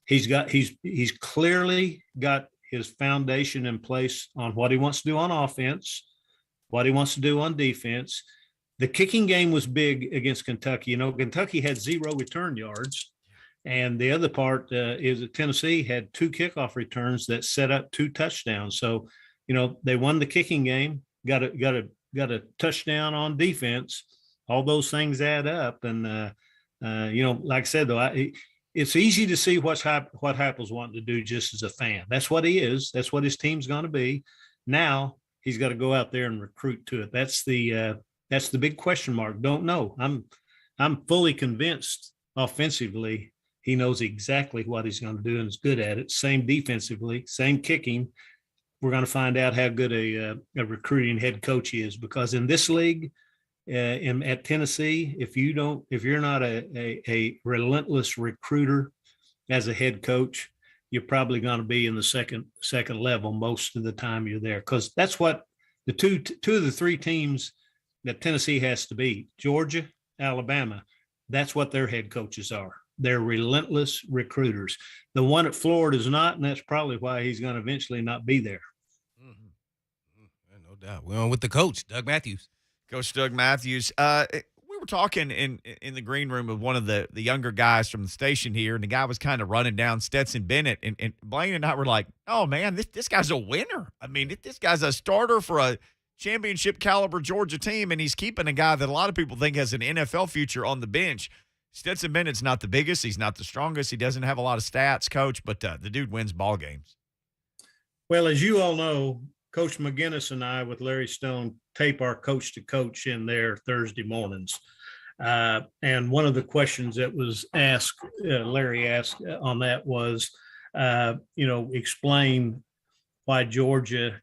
He's clearly got his foundation in place on what he wants to do on offense, what he wants to do on defense. The kicking game was big against Kentucky. Kentucky had 0 return yards. And the other part is that Tennessee had 2 kickoff returns that set up 2 touchdowns. So, they won the kicking game, got a touchdown on defense. All those things add up. And, like I said, though, it's easy to see what Heupel's wanting to do just as a fan. That's what he is. That's what his team's going to be. Now he's got to go out there and recruit to it. That's the big question mark. Don't know. I'm fully convinced offensively he knows exactly what he's going to do and is good at it. Same defensively, same kicking. We're going to find out how good a recruiting head coach he is, because in this league, at Tennessee, if you're not a relentless recruiter as a head coach, you're probably going to be in the second level most of the time you're there, because that's what the two of the three teams that Tennessee has to beat, Georgia, Alabama, that's what their head coaches are. They're relentless recruiters. The one at Florida is not, and that's probably why he's going to eventually not be there. No doubt. We're on with the coach, Doug Mathews. Coach Doug Mathews. We were talking in the green room with one of the younger guys from the station here, and the guy was kind of running down Stetson Bennett, and Blaine and I were like, "Oh man, this guy's a winner. I mean, this guy's a starter for a championship caliber Georgia team, and he's keeping a guy that a lot of people think has an NFL future on the bench." Stetson Bennett's not the biggest, he's not the strongest, he doesn't have a lot of stats, Coach, but the dude wins ball games. Well, as you all know, Coach McGinnis and I, with Larry Stone, tape our coach to coach in there Thursday mornings. And one of the questions that was asked, Larry asked on that was, explain why Georgia,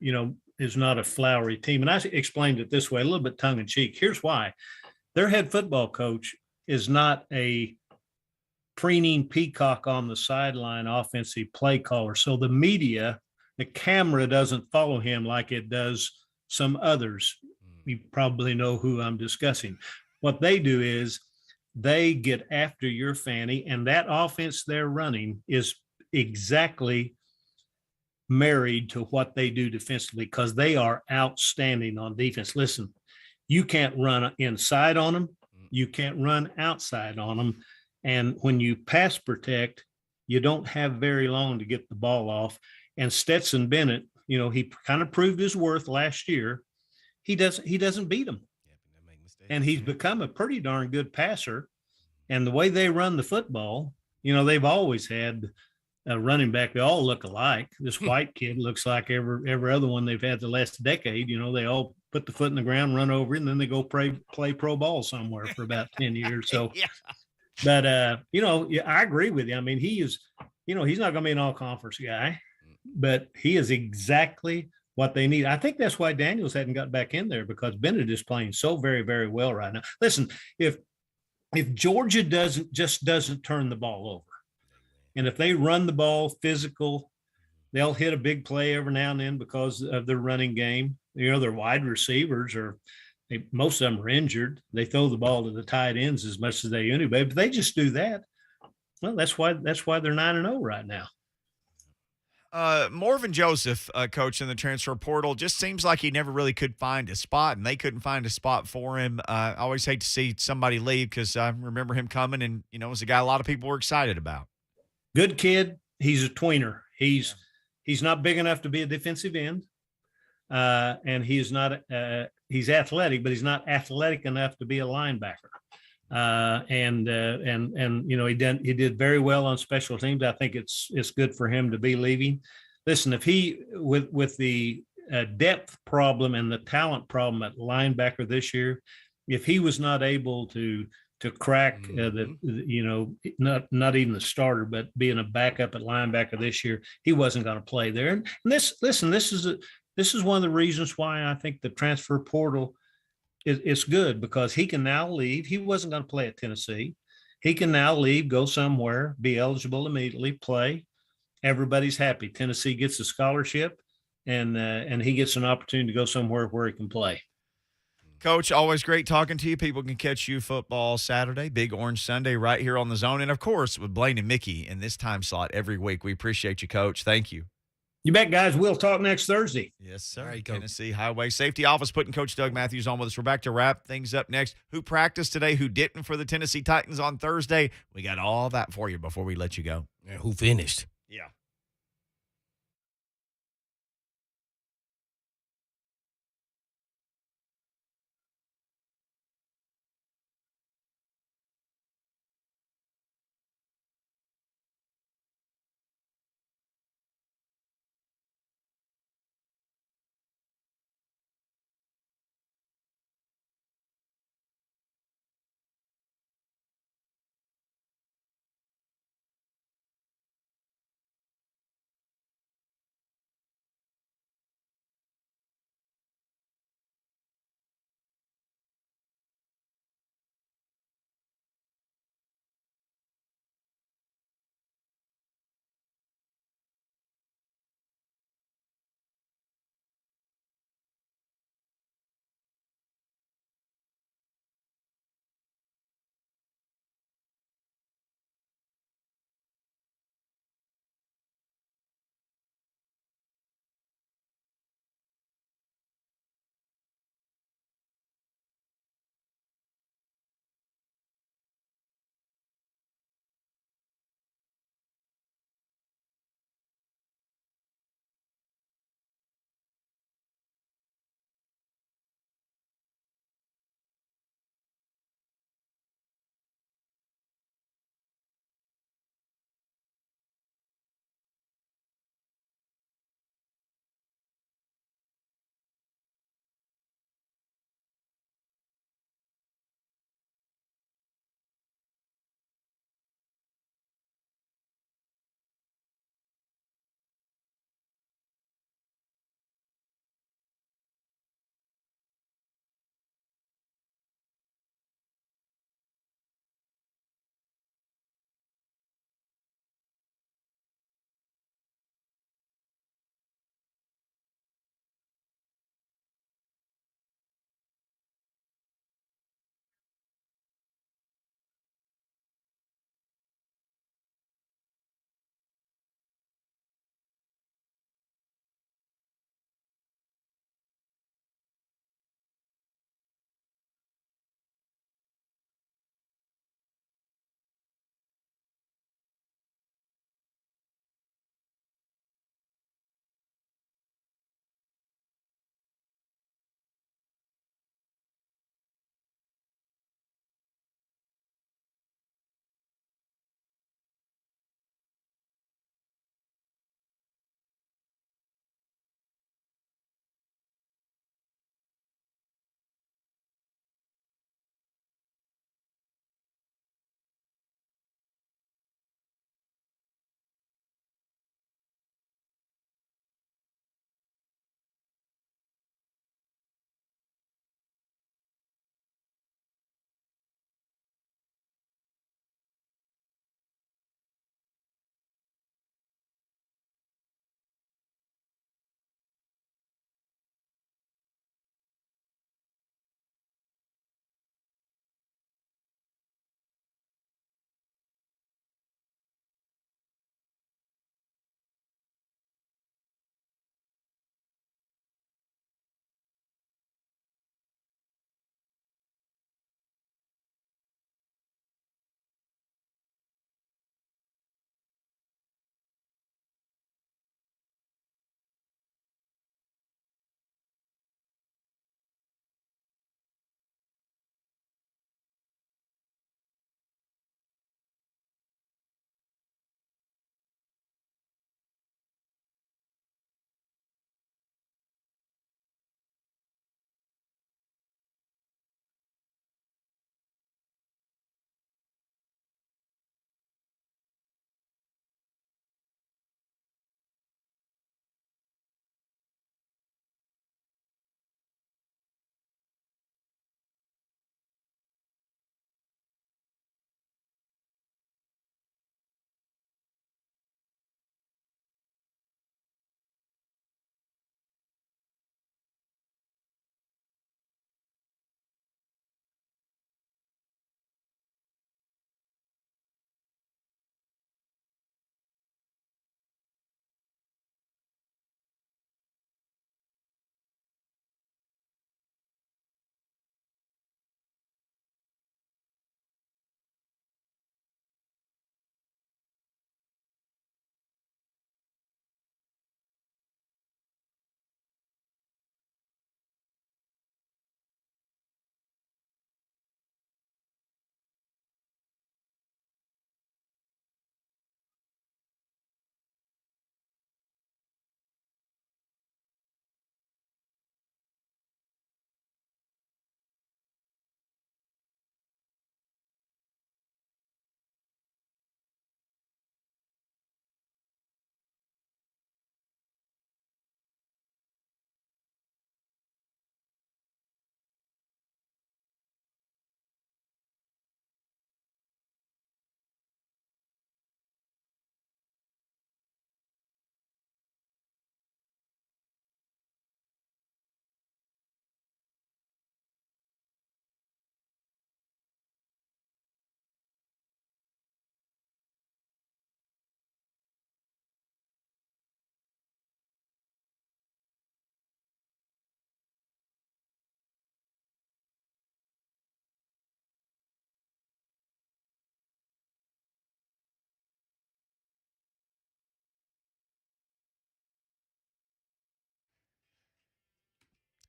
is not a flowery team. And I explained it this way, a little bit tongue in cheek. Here's why. Their head football coach is not a preening peacock on the sideline offensive play caller. So the media, the camera doesn't follow him like it does some others. You probably know who I'm discussing. What they do is they get after your fanny, and that offense they're running is exactly married to what they do defensively, because they are outstanding on defense. Listen, you can't run inside on them. You can't run outside on them. And when you pass protect, you don't have very long to get the ball off. And Stetson Bennett, he kind of proved his worth last year. He doesn't beat them. And he's become a pretty darn good passer. And the way they run the football, they've always had a running back. They all look alike. This white kid looks like every other one they've had the last decade. They all put the foot in the ground, run over it, and then they go play pro ball somewhere for about 10 years. So, Yeah. But, I agree with you. I mean, he is, he's not going to be an all-conference guy, but he is exactly what they need. I think that's why Daniels hadn't got back in there, because Bennett is playing so very, very well right now. Listen, if Georgia doesn't turn the ball over, and if they run the ball physical, they'll hit a big play every now and then because of their running game. Their wide receivers most of them are injured. They throw the ball to the tight ends as much as they anyway, but they just do that. Well, that's why they're 9-0 right now. Morvin Joseph, coach in the transfer portal, just seems like he never really could find a spot, and they couldn't find a spot for him. I always hate to see somebody leave, because I remember him coming, and it was a guy a lot of people were excited about. Good kid. He's a tweener. He's not big enough to be a defensive end. And he's not, he's athletic, but he's not athletic enough to be a linebacker. He did very well on special teams. I think it's good for him to be leaving. Listen, if he, with the depth problem and the talent problem at linebacker this year, if he was not able to crack not even the starter, but being a backup at linebacker this year, he wasn't going to play there. And this is one of the reasons why I think the transfer portal is good, because he can now leave. He wasn't going to play at Tennessee. He can now leave, go somewhere, be eligible immediately, play. Everybody's happy. Tennessee gets a scholarship, and he gets an opportunity to go somewhere where he can play. Coach, always great talking to you. People can catch you football Saturday, Big Orange Sunday, right here on the Zone. And, of course, with Blaine and Mickey in this time slot every week. We appreciate you, Coach. Thank you. You bet, guys. We'll talk next Thursday. Yes, sir. All right, Tennessee Highway Safety Office putting Coach Doug Mathews on with us. We're back to wrap things up next. Who practiced today, who didn't for the Tennessee Titans on Thursday? We got all that for you before we let you go. And who finished? Yeah.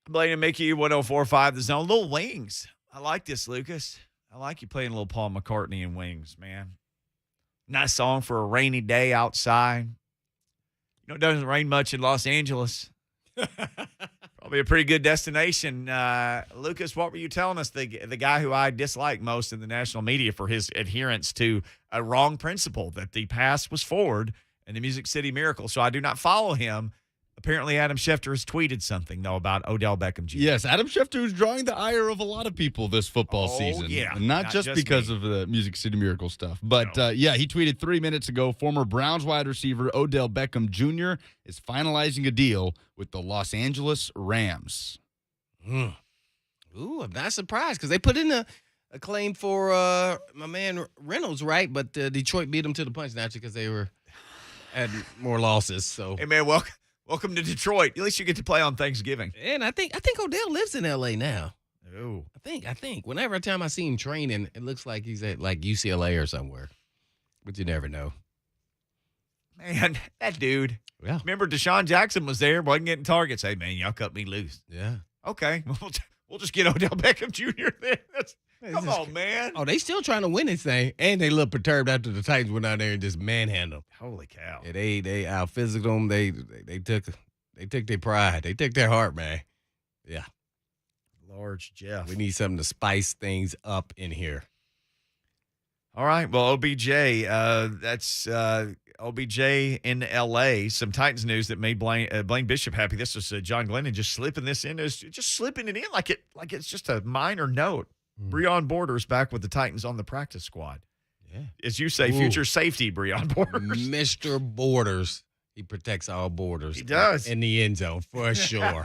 Blaine and Mickey, 104.5 The Zone. Little Wings. I like this, Lucas. I like you playing a little Paul McCartney and Wings, man. Nice song for a rainy day outside. It doesn't rain much in Los Angeles. Probably a pretty good destination. Lucas, what were you telling us? The guy who I dislike most in the national media for his adherence to a wrong principle that the past was forward and the Music City Miracle. So I do not follow him. Apparently, Adam Schefter has tweeted something, though, about Odell Beckham Jr. Yes, Adam Schefter is drawing the ire of a lot of people this football season. Yeah. And not just because of the Music City Miracle stuff. But, he tweeted 3 minutes ago, former Browns wide receiver Odell Beckham Jr. is finalizing a deal with the Los Angeles Rams. Ooh, I'm not surprised because they put in a claim for my man Reynolds, right? But Detroit beat them to the punch naturally because they had more losses. So, hey, man, welcome to Detroit. At least you get to play on Thanksgiving. And I think Odell lives in L.A. now. Oh, I think. Whenever time I see him training, it looks like he's at like UCLA or somewhere. But you never know. Man, that dude. Yeah. Remember Deshaun Jackson was there, wasn't getting targets. Hey, man, y'all cut me loose. Yeah. Okay, we'll just get Odell Beckham Jr. then. Come on, man. Oh, they still trying to win this thing, and they look perturbed after the Titans went out there and just manhandled them. Holy cow! Yeah, they out physical them. They took their pride. They took their heart, man. Yeah. Large Jeff. We need something to spice things up in here. All right. Well, OBJ. That's OBJ in L.A. Some Titans news that made Blaine Bishop happy. This was John Glennon just slipping this in, just slipping it in like it's just a minor note. Breon Borders back with the Titans on the practice squad. Yeah. As you say, future safety, Breon Borders. Mr. Borders. He protects all borders. He does. In the end zone, for sure.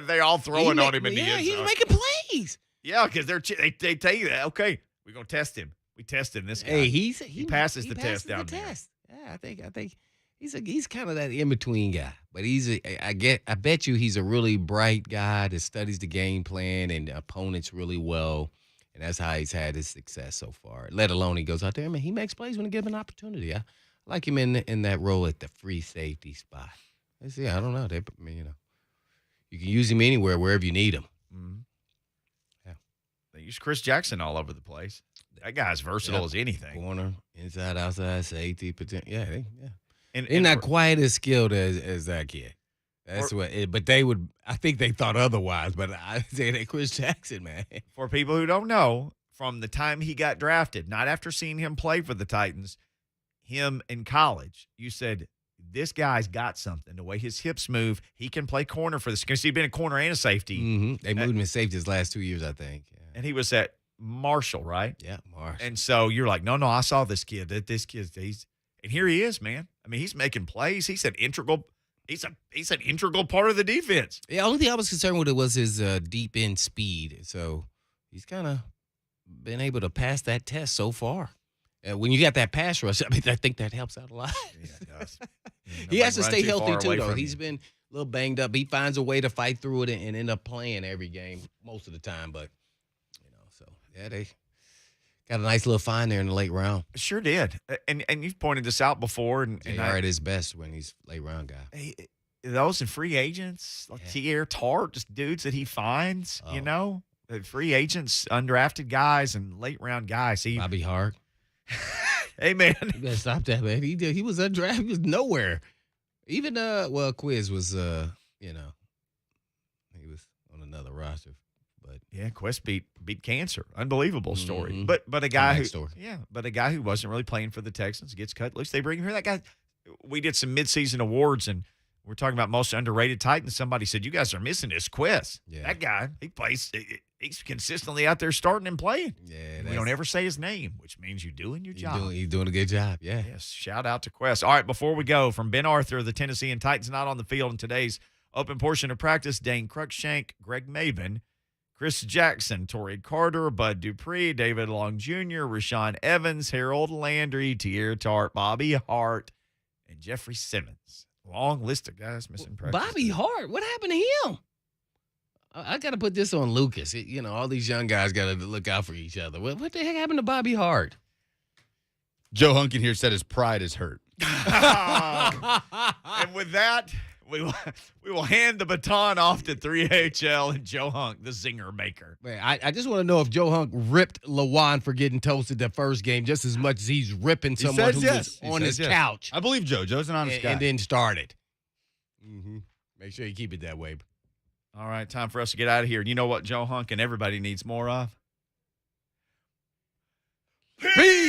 They all throwing on him in the end zone. He's making plays. Yeah, because they tell you that, okay, we're going to test him. We tested this guy. Hey, he passes the test down there. Yeah, I think he's kind of that in-between guy. But I bet you he's a really bright guy that studies the game plan and the opponents really well. And that's how he's had his success so far. Let alone he goes out there, man, he makes plays when he given an opportunity. I like him in that role at the free safety spot. I don't know. You can use him anywhere, wherever you need him. Mm-hmm. Yeah. They use Chris Jackson all over the place. That guy's versatile as anything. Corner, inside, outside, safety, potential. Yeah. And they're not quite as skilled as that kid. That's but they would. I think they thought otherwise. But I say that Chris Jackson, man. For people who don't know, from the time he got drafted, not after seeing him play for the Titans, him in college, you said this guy's got something. The way his hips move, he can play corner for this. Because he'd been a corner and a safety. Mm-hmm. They moved him in safety his last 2 years, I think. Yeah. And he was at Marshall, right? Yeah, Marshall. And so you're like, no, I saw this kid. And here he is, man. I mean, he's making plays. He's an integral part of the defense. Yeah, only thing I was concerned with was his deep end speed. So he's kind of been able to pass that test so far. When you got that pass rush, I think that helps out a lot. Yeah, it does. He has to stay healthy too, though. He's been a little banged up. He finds a way to fight through it and end up playing every game most of the time. But they got a nice little find there in the late round. Sure did. And you've pointed this out before. And JR at his best when he's late round guy. Those and free agents, like Tier Tart, just dudes that he finds, free agents, undrafted guys, and late round guys. Bobby Hart. Hey, man. You better stop that, man. He was undrafted. He was nowhere. Even, Quiz was, he was on another roster. But yeah, Quest beat cancer. Unbelievable story. Mm-hmm. But a guy who wasn't really playing for the Texans gets cut loose. They bring him here. That guy. We did some midseason awards and we're talking about most underrated Titans. Somebody said you guys are missing this Quest. Yeah. That guy, he plays. He's consistently out there starting and playing. Yeah, we don't ever say his name, which means you're doing your job. He's doing a good job. Yeah. Yes. Shout out to Quest. All right. Before we go, from Ben Arthur, the Tennessee and Titans not on the field in today's open portion of practice. Dane Cruikshank, Greg Maven, Chris Jackson, Torrey Carter, Bud Dupree, David Long Jr., Rashawn Evans, Harold Landry, Tier Tart, Bobby Hart, and Jeffrey Simmons. Long list of guys missing practice. Bobby Hart, what happened to him? I got to put this on Lucas. All these young guys got to look out for each other. What the heck happened to Bobby Hart? Joe Hunkin here said his pride is hurt. And with that, We will hand the baton off to 3HL and Joe Hunk, the zinger maker. Man, I just want to know if Joe Hunk ripped LaJuan for getting toasted the first game just as much as he's ripping someone who was on his couch. I believe Joe. Joe's an honest guy. And then started. Mm-hmm. Make sure you keep it that way. All right, time for us to get out of here. You know what Joe Hunk and everybody needs more of? Peace!